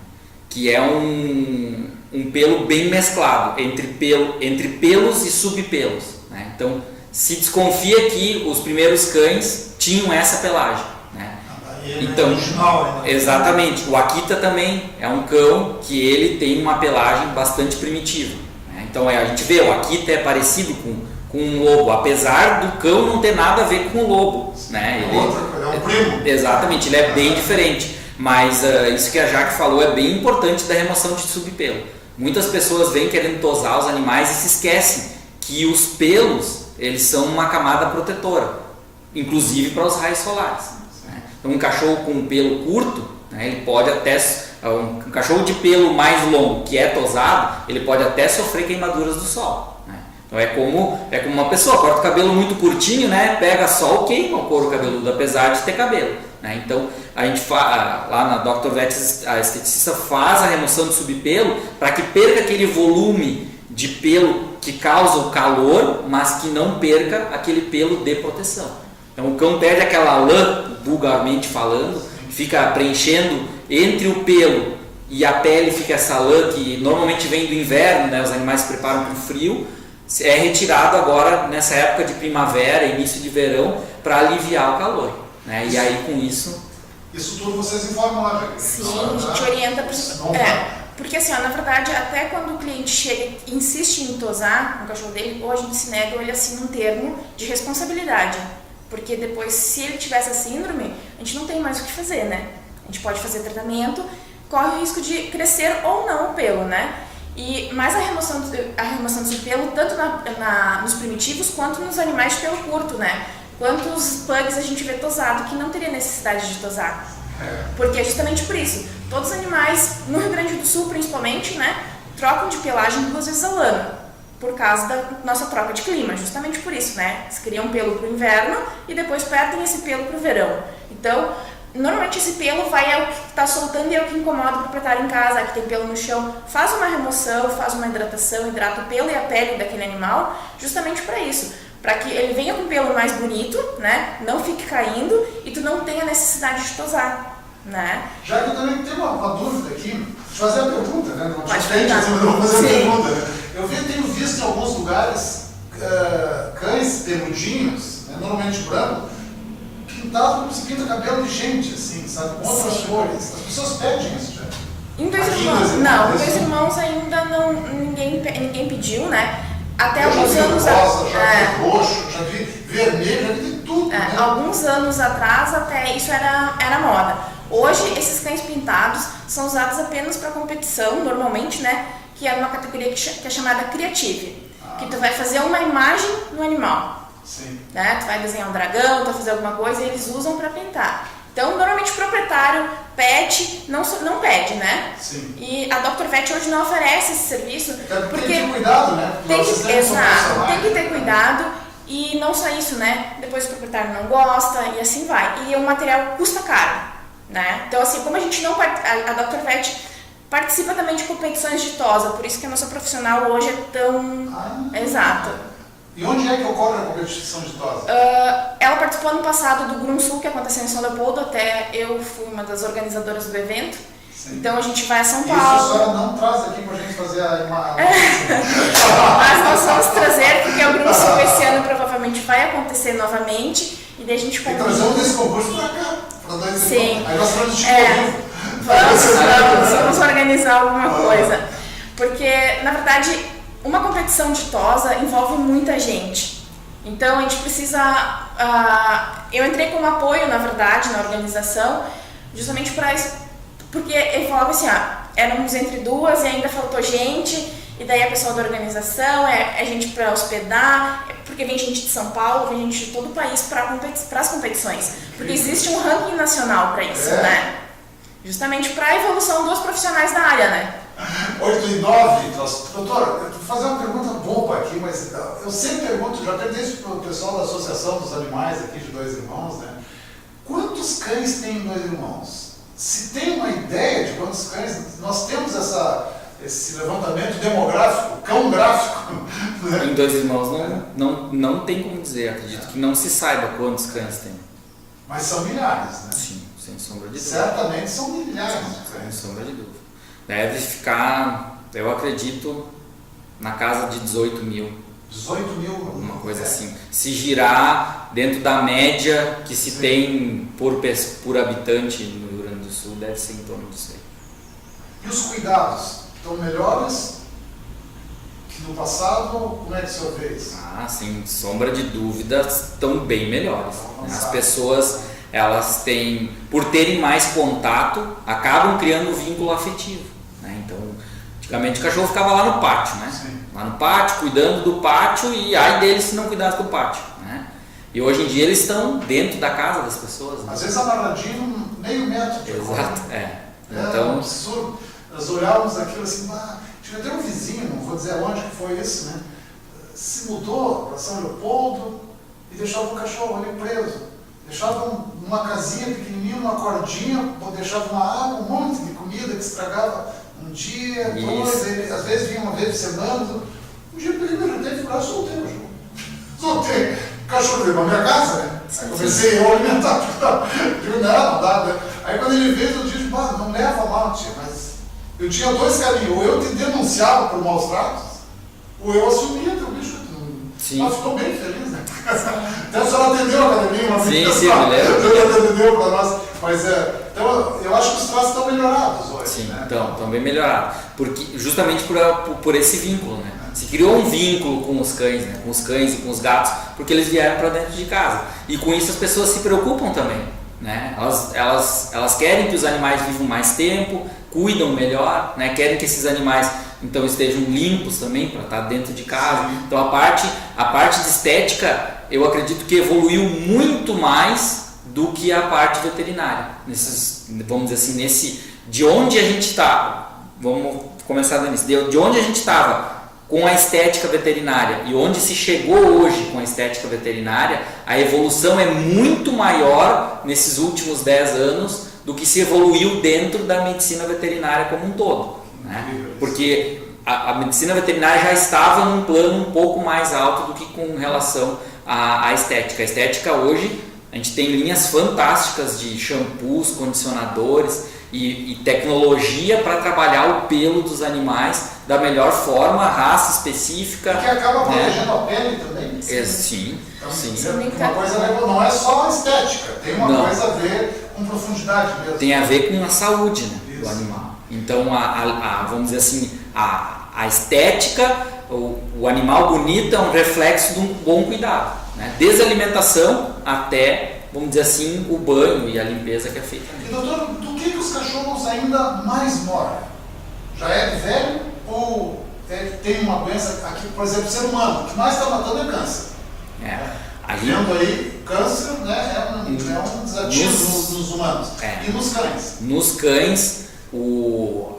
Que é um pelo bem mesclado entre pelos e subpelos, né? Então, se desconfia que os primeiros cães tinham essa pelagem, né? Então, original, né? exatamente. O Akita também é um cão que ele tem uma pelagem bastante primitiva, né? Então, a gente vê, o Akita é parecido com um lobo, apesar do cão não ter nada a ver com o lobo, né? Ele é um primo. Exatamente, ele é bem diferente. Mas isso que a Jaque falou é bem importante da remoção de subpelo. Muitas pessoas vêm querendo tosar os animais e se esquecem que os pelos, eles são uma camada protetora, inclusive para os raios solares, né? Então, um cachorro com um pelo curto, né, ele pode até, um cachorro de pelo mais longo que é tosado, ele pode até sofrer queimaduras do sol, né? Então é como uma pessoa corta o cabelo muito curtinho, né, pega sol, queima o couro cabeludo, apesar de ter cabelo, né? Então a gente lá na Dr. Vets, a esteticista faz a remoção de subpelo para que perca aquele volume de pelo que causa o calor, mas que não perca aquele pelo de proteção. Então o cão perde aquela lã, vulgarmente falando, fica preenchendo entre o pelo e a pele, fica essa lã que normalmente vem do inverno, né? Os animais se preparam para o frio, é retirado agora nessa época de primavera, início de verão, para aliviar o calor, né? E aí com isso... Isso tudo vocês informam lá, gente? Sim, a gente orienta porque assim, na verdade, até quando o cliente chega e insiste em tosar o cachorro dele, ou a gente se nega ou ele assina um termo de responsabilidade. Porque depois, se ele tiver essa síndrome, a gente não tem mais o que fazer, né? A gente pode fazer tratamento, corre o risco de crescer ou não o pelo, né? Mas a remoção do pelo, tanto nos primitivos quanto nos animais de pelo curto, né? Quantos pugs a gente vê tosado que não teria necessidade de tosar? Porque é justamente por isso. Todos os animais, no Rio Grande do Sul principalmente, né, trocam de pelagem 2 vezes ao ano, por causa da nossa troca de clima, justamente por isso, né? Eles criam pelo para o inverno e depois perdem esse pelo para o verão. Então, normalmente esse pelo é o que está soltando e é o que incomoda o proprietário em casa, que tem pelo no chão. Faz uma remoção, faz uma hidratação, hidrata o pelo e a pele daquele animal, justamente para isso. Para que ele venha com o pelo mais bonito, né? Não fique caindo e tu não tenha necessidade de tosar, né? Já que eu também tenho uma dúvida aqui, deixa eu fazer a pergunta, né? Não Pode frente, perguntar. mas eu vou fazer a Sim. pergunta, né? Eu tenho visto em alguns lugares cães peludinhos, né, normalmente branco, pintados como se pinta cabelo de gente, assim, sabe? Com outras Sim. cores. As pessoas pedem isso já. Em Dois Aqui, Irmãos, Dois não, Irmãos, em Dois isso. Irmãos ainda não, ninguém pediu, né? Até Eu já alguns vi anos rosa, já vi roxo, já vi vermelho, já vi de tudo, né? alguns anos atrás até isso era moda. Hoje esses cães pintados são usados apenas para competição, normalmente, né? Que é uma categoria que é chamada creative, que tu vai fazer uma imagem no animal, Sim. né? Tu vai desenhar um dragão, tu vai fazer alguma coisa e eles usam para pintar. Então, normalmente o proprietário pet não pede, né? Sim. E a Dr. Vet hoje não oferece esse serviço Tem porque que ter cuidado, né? Porque tem vocês que, devem exato, conversar tem que mais. ter cuidado e não só isso, né? Depois o proprietário não gosta e assim vai. E o material custa caro, né? Então, assim, como a gente não... A Dr. Vet participa também de competições de tosa, por isso que a nossa profissional hoje é tão... Exato. E onde é que ocorre a competição de tosa? Ela participou ano passado do Grum Sul, que aconteceu em São Leopoldo, até eu fui uma das organizadoras do evento. Sim. Então a gente vai a São Isso a Paulo. senhora não traz aqui pra gente fazer uma... Mas nós vamos trazer, porque o Grum Sul esse ano provavelmente vai acontecer novamente. E daí a gente Tem que trazer um desse concurso pra cá, pra dar esse Sim. ponto. Aí nós falamos de Vamos organizar alguma coisa. Porque, na verdade, uma competição de tosa envolve muita gente. Então a gente precisa... eu entrei como apoio, na verdade, na organização, justamente para isso, porque envolve assim, éramos entre duas e ainda faltou gente, e daí a pessoa da organização, é gente para hospedar, porque vem gente de São Paulo, vem gente de todo o país para as competições. Porque existe um ranking nacional para isso, né? Justamente para a evolução dos profissionais da área, né? 8 e 9, doutor, eu vou fazer uma pergunta boba aqui, mas eu sempre pergunto, já perguntei isso para o pessoal da Associação dos Animais aqui de Dois Irmãos, né? Quantos cães tem em Dois Irmãos? se tem uma ideia de quantos cães, nós temos esse levantamento demográfico, cão gráfico, né? Em Dois Irmãos não tem como dizer, acredito que não se saiba quantos cães tem. Mas são milhares, né? Sim, sem sombra de dúvida. Certamente são milhares de Sem cães. sombra de dúvida. Deve ficar, eu acredito, na casa de 18 mil. 18 mil. Alguma coisa assim. Se girar dentro da média que se tem por habitante no Rio Grande do Sul, deve ser em torno disso aí. E os cuidados estão melhores que no passado? Como é que o senhor vê isso? Sem sombra de dúvida, estão bem melhores. Vamos As lá. pessoas, elas têm, por terem mais contato, acabam criando um vínculo afetivo, né? Então, antigamente o cachorro ficava lá no pátio, né? Sim. Lá no pátio, cuidando do pátio, e ai deles se não cuidasse do pátio, né? E hoje em dia eles estão dentro da casa das pessoas, né? Às vezes amarradinho meio metro de Exato, É um Então, absurdo. Nós olhávamos aquilo assim, tinha até um vizinho, não vou dizer onde que foi isso, né? Se mudou para São Leopoldo e deixava o cachorro ali preso. Deixava numa casinha pequenininha, uma cordinha, deixava uma água, um monte de comida que estragava um dia, dois, ele, às vezes vinha uma vez por semana. Um dia eu peguei meu jeito e falei, soltei o cachorro. Soltei. O cachorro veio para minha casa, né? Aí comecei eu a alimentar. Digo, não dá, né? Aí quando ele veio, eu disse, não leva mal, tia, mas eu tinha dois caminhos. Ou eu te denunciava por maus tratos, ou eu assumia teu bicho. Sim. Ela ficou bem feliz, né? Até a senhora atendeu a academia, uma Sim, vez. sim, eu lembro. Atendeu para nós. Mas então, eu acho que os tratos estão melhorados hoje. sim, né? estão bem melhorados. Porque, justamente por esse vínculo, né? Se criou um vínculo com os cães, né? Com os cães e com os gatos, porque eles vieram para dentro de casa. E com isso as pessoas se preocupam também, né? Elas querem que os animais vivam mais tempo, cuidam melhor, né? Querem que esses animais então estejam limpos também para estar dentro de casa. Sim. Então a parte de estética, eu acredito que evoluiu muito mais do que a parte veterinária. Vamos dizer assim, de onde a gente está, vamos começar do início, de onde a gente estava com a estética veterinária e onde se chegou hoje com a estética veterinária, a evolução é muito maior nesses últimos 10 anos do que se evoluiu dentro da medicina veterinária como um todo, né? Porque a medicina veterinária já estava num plano um pouco mais alto do que com relação à estética. A estética hoje, a gente tem linhas fantásticas de shampoos, condicionadores e tecnologia para trabalhar o pelo dos animais da melhor forma, raça específica. Que acaba né? protegendo a pele também. Sim, Então, sim. Uma coisa não é só a estética, tem uma Não. coisa a ver com profundidade mesmo. Tem a ver com a saúde, né, do Isso. animal. Então, vamos dizer assim, a estética, o animal bonito é um reflexo de um bom cuidado, né? Desde a alimentação até, vamos dizer assim, o banho e a limpeza que é feita. E doutor, do que os cachorros ainda mais morrem? Já é de velho ou tem uma doença aqui, por exemplo, o ser humano, o que mais está matando é câncer. Vendo aí, câncer, né, é um desativo nos humanos. E nos cães? Nos cães,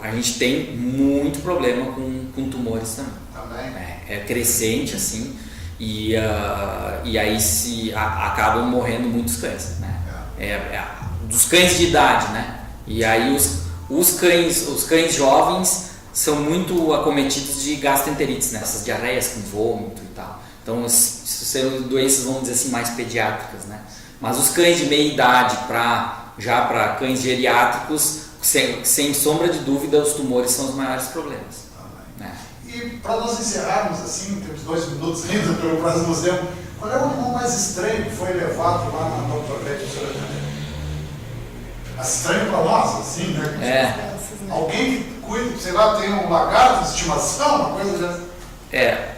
a gente tem muito problema com tumores também. Também. É crescente assim, e aí acabam morrendo muitos cães, né? Dos cães de idade, né? E aí os cães jovens são muito acometidos de gastroenterites, né? Essas diarreias com vômito e tal. Então, isso são doenças, vamos dizer assim, mais pediátricas, né? Mas os cães de meia idade, já para cães geriátricos, sem sombra de dúvida, os tumores são os maiores problemas. Né? E para nós encerrarmos assim, temos 2 minutos ainda pelo prazo do tempo, qual é o animal mais estranho que foi levado lá na Dr. Beth de Janeiro? Estranho para nós, assim, né? Alguém que cuida, sei lá, tem um lagarto de estimação, uma coisa dessa.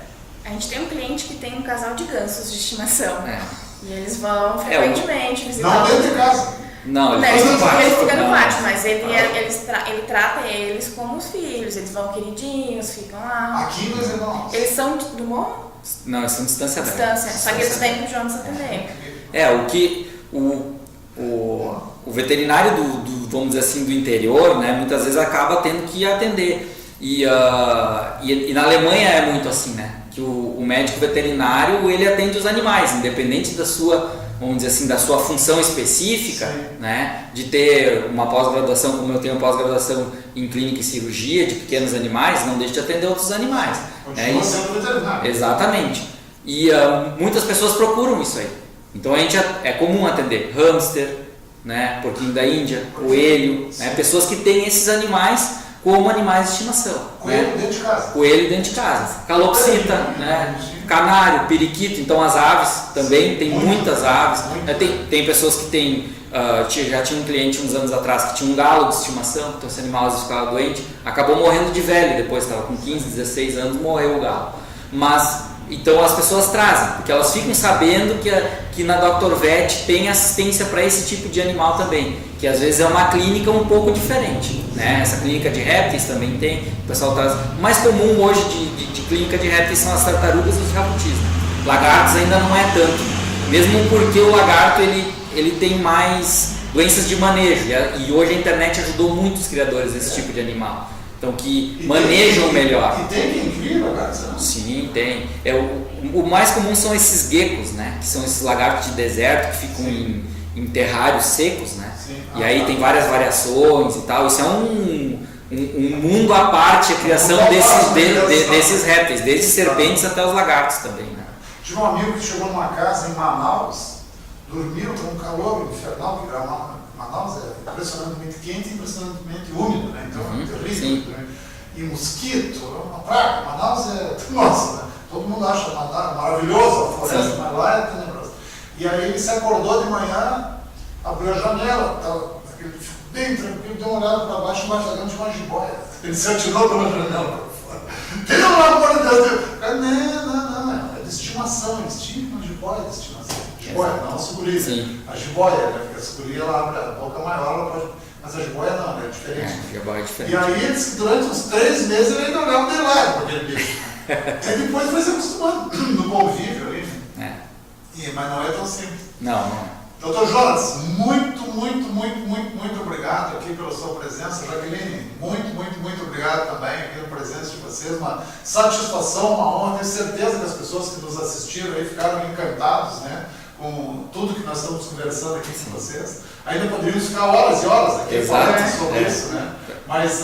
A gente tem um cliente que tem um casal de gansos de estimação. É. E eles vão frequentemente visitar. Não dentro de casa. Não, Ele fica no pátio. fica no pátio, mas ele trata eles como os filhos, eles vão queridinhos, ficam lá. Aqui nos irmãos. Eles são do bom Não, eles são distância aberta. distância, só que eles têm com o Johnson também. O que o veterinário vamos dizer assim, do interior, né, muitas vezes acaba tendo que atender. E na Alemanha é muito assim, né? Que o médico veterinário, ele atende os animais, independente da sua vamos dizer assim, da sua função específica, né, de ter uma pós-graduação, como eu tenho pós-graduação em clínica e cirurgia de pequenos animais, não deixe de atender outros animais. Continua sendo veterinário. Exatamente. E muitas pessoas procuram isso aí. Então a gente é comum atender hamster, né, porquinho da Índia, coelho, né, pessoas que têm esses animais como animais de estimação. Coelho, né? dentro de casa. Coelho dentro de casa. Calopsita, né? Canário, periquito. Então as aves também, tem muitas aves. Tem pessoas que têm, já tinha um cliente uns anos atrás que tinha um galo de estimação, então esse animal às vezes ficava doente, acabou morrendo de velho, depois estava com 15, 16 anos, morreu o galo. Mas então as pessoas trazem, porque elas ficam sabendo que na Dr. Vet tem assistência para esse tipo de animal também, que às vezes é uma clínica um pouco diferente, né? Essa clínica de répteis também tem, o pessoal traz. O mais comum hoje de clínica de répteis são as tartarugas e os jabutis, né? Lagartos ainda não é tanto, mesmo porque o lagarto ele tem mais doenças de manejo, e hoje a internet ajudou muito os criadores desse tipo de animal. Então, que manejam melhor. E tem quem cria lagartos, não? Sim, tem. O mais comum são esses geckos, né? Que são esses lagartos de deserto que ficam em terrários secos, né? Sim. E aí tem várias variações e tal. Isso é um mundo à parte, a criação desses répteis, desde serpentes até os lagartos também, né? Tive um amigo que chegou numa casa em Manaus, dormiu com um calor infernal, porque Manaus é impressionantemente quente e impressionantemente úmido, né? Então é terrível. Né? E mosquito, é uma praga. Manaus é. Nossa, né? Todo mundo acha Manaus maravilhoso, a floresta, mas lá é tenebrosa. E aí ele se acordou de manhã, abriu a janela, estava bem tranquilo, deu uma olhada para baixo, embaixo da cama tinha uma jiboia. Ele se atirou pela janela para fora. Pelo amor de Deus! Não, é de estimação, eles tinham uma jiboia de estimação. Jiboia, não a sucuri. A jiboia, né? Porque a sucuri ela abre a boca maior, ela pode. Mas a jiboia não, é diferente. A jiboia é diferente. E aí eles que durante uns 3 meses ele ainda olhava de lado para aquele bicho. E depois foi se acostumando no convívio aí. Mas não é tão simples. Não. Doutor Jonas, muito obrigado aqui pela sua presença. Jaqueline, muito obrigado também aqui pela presença de vocês. Uma satisfação, uma honra. Tenho certeza que as pessoas que nos assistiram aí ficaram encantados, né, com tudo que nós estamos conversando aqui com vocês. Ainda poderíamos ficar horas e horas aqui falando sobre isso, né? Mas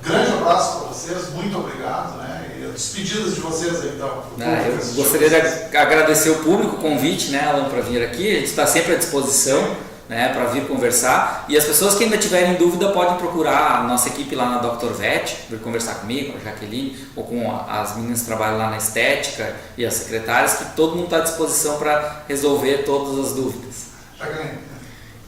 grande abraço para vocês, muito obrigado, né? E despedidas de vocês aí, então. Eu gostaria de agradecer o público, o convite, né, Alan, para vir aqui. A gente está sempre à disposição, né, para vir conversar. E as pessoas que ainda tiverem dúvida podem procurar a nossa equipe lá na Dr. Vet, vir conversar comigo, com a Jaqueline, ou com as meninas que trabalham lá na estética e as secretárias, que todo mundo está à disposição para resolver todas as dúvidas. Jaqueline.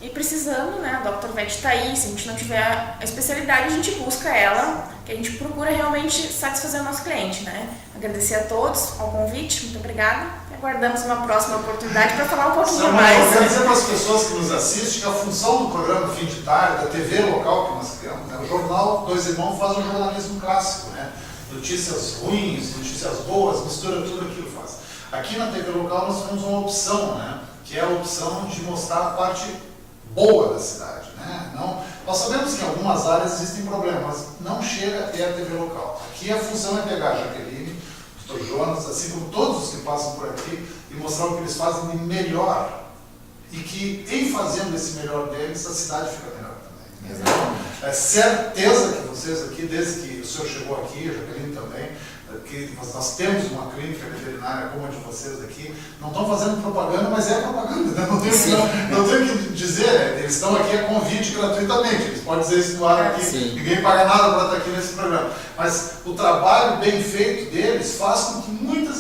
E precisando, né, a Dr. Vet está aí, se a gente não tiver a especialidade, a gente busca ela, que a gente procura realmente satisfazer o nosso cliente, né. Agradecer a todos ao convite, muito obrigada, e aguardamos uma próxima oportunidade para falar um pouquinho mais. Eu quero dizer para as pessoas que nos assistem que a função do programa Fim de Tarde, da TV local que nós criamos, né, o jornal Dois Irmãos faz um jornalismo clássico, né, notícias ruins, notícias boas, mistura tudo aquilo que faz. Aqui na TV local nós temos uma opção, né, que é a opção de mostrar a parte boa da cidade, né? Não, nós sabemos que em algumas áreas existem problemas, mas não chega até a TV local. Aqui a função é pegar a Jaqueline, o Dr. Jonas, assim como todos os que passam por aqui, e mostrar o que eles fazem de melhor. E que, em fazendo esse melhor deles, a cidade fica melhor também. Então, é certeza que vocês aqui, desde que o senhor chegou aqui, a Jaqueline também, que nós temos uma clínica veterinária como a de vocês aqui, não estão fazendo propaganda, mas é propaganda, né? Não tenho que dizer, eles estão aqui a convite gratuitamente, eles podem dizer isso no ar aqui, ninguém paga nada para estar aqui nesse programa, mas o trabalho bem feito deles faz com que muitas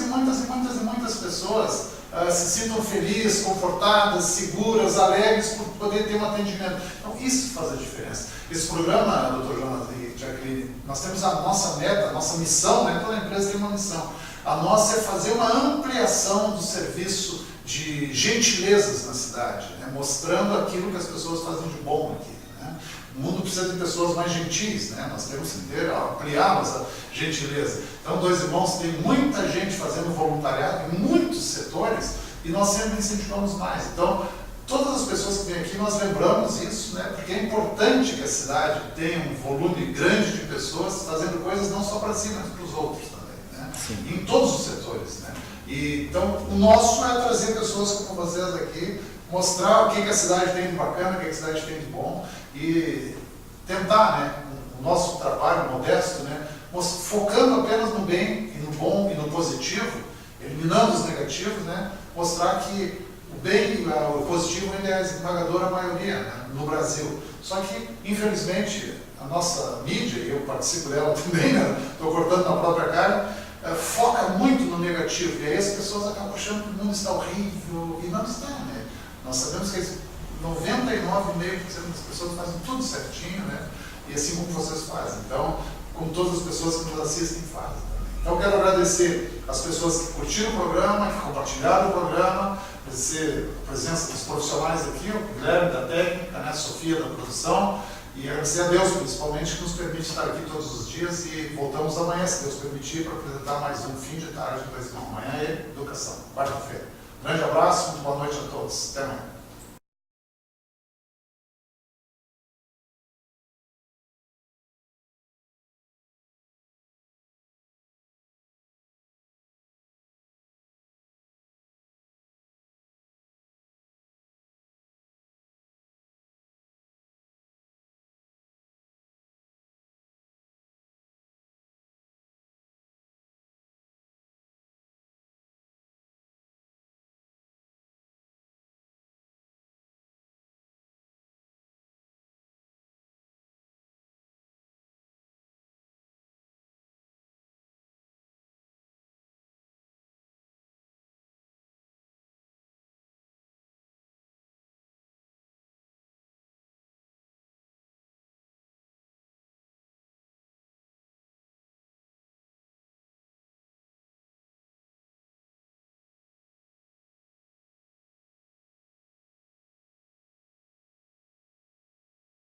pessoas se sintam felizes, confortadas, seguras, alegres por poder ter um atendimento. Então isso faz a diferença. Esse programa, Dr. Jonas e Jaqueline, nós temos a nossa meta, a nossa missão, né? Toda empresa tem uma missão. A nossa é fazer uma ampliação do serviço de gentilezas na cidade, né? Mostrando aquilo que as pessoas fazem de bom aqui. Né? O mundo precisa de pessoas mais gentis, né? Nós temos que ampliar nossa gentileza. Então, Dois Irmãos tem muita gente fazendo voluntariado em muitos setores e nós sempre incentivamos mais. Então, todas as pessoas que vêm aqui, nós lembramos isso, né? Porque é importante que a cidade tenha um volume grande de pessoas fazendo coisas não só para si, mas para os outros também, né? Em todos os setores, né? E, então, o nosso é trazer pessoas como vocês aqui mostrar o que a cidade tem de bacana, o que a cidade tem de bom e tentar, né, o nosso trabalho modesto, né, focando apenas no bem e no bom e no positivo, eliminando os negativos, né, mostrar que o bem e o positivo ainda é a esmagadora maioria, né, no Brasil. Só que, infelizmente, a nossa mídia, e eu participo dela também, né, estou cortando na própria cara, foca muito no negativo, e aí as pessoas acabam achando que o mundo está horrível, e não está, né? Nós sabemos que 99,5% das pessoas fazem tudo certinho, né? E assim como vocês fazem. Então, como todas as pessoas que nos assistem fazem. Então, eu quero agradecer as pessoas que curtiram o programa, que compartilharam o programa, agradecer a presença dos profissionais aqui, o Guilherme da técnica, né, a Sofia da produção, e agradecer a Deus, principalmente, que nos permite estar aqui todos os dias e voltamos amanhã, se Deus permitir, para apresentar mais um Fim de Tarde do Brasil. Amanhã é Educação, quarta-feira. Grande abraço, muito boa noite a todos. Até amanhã.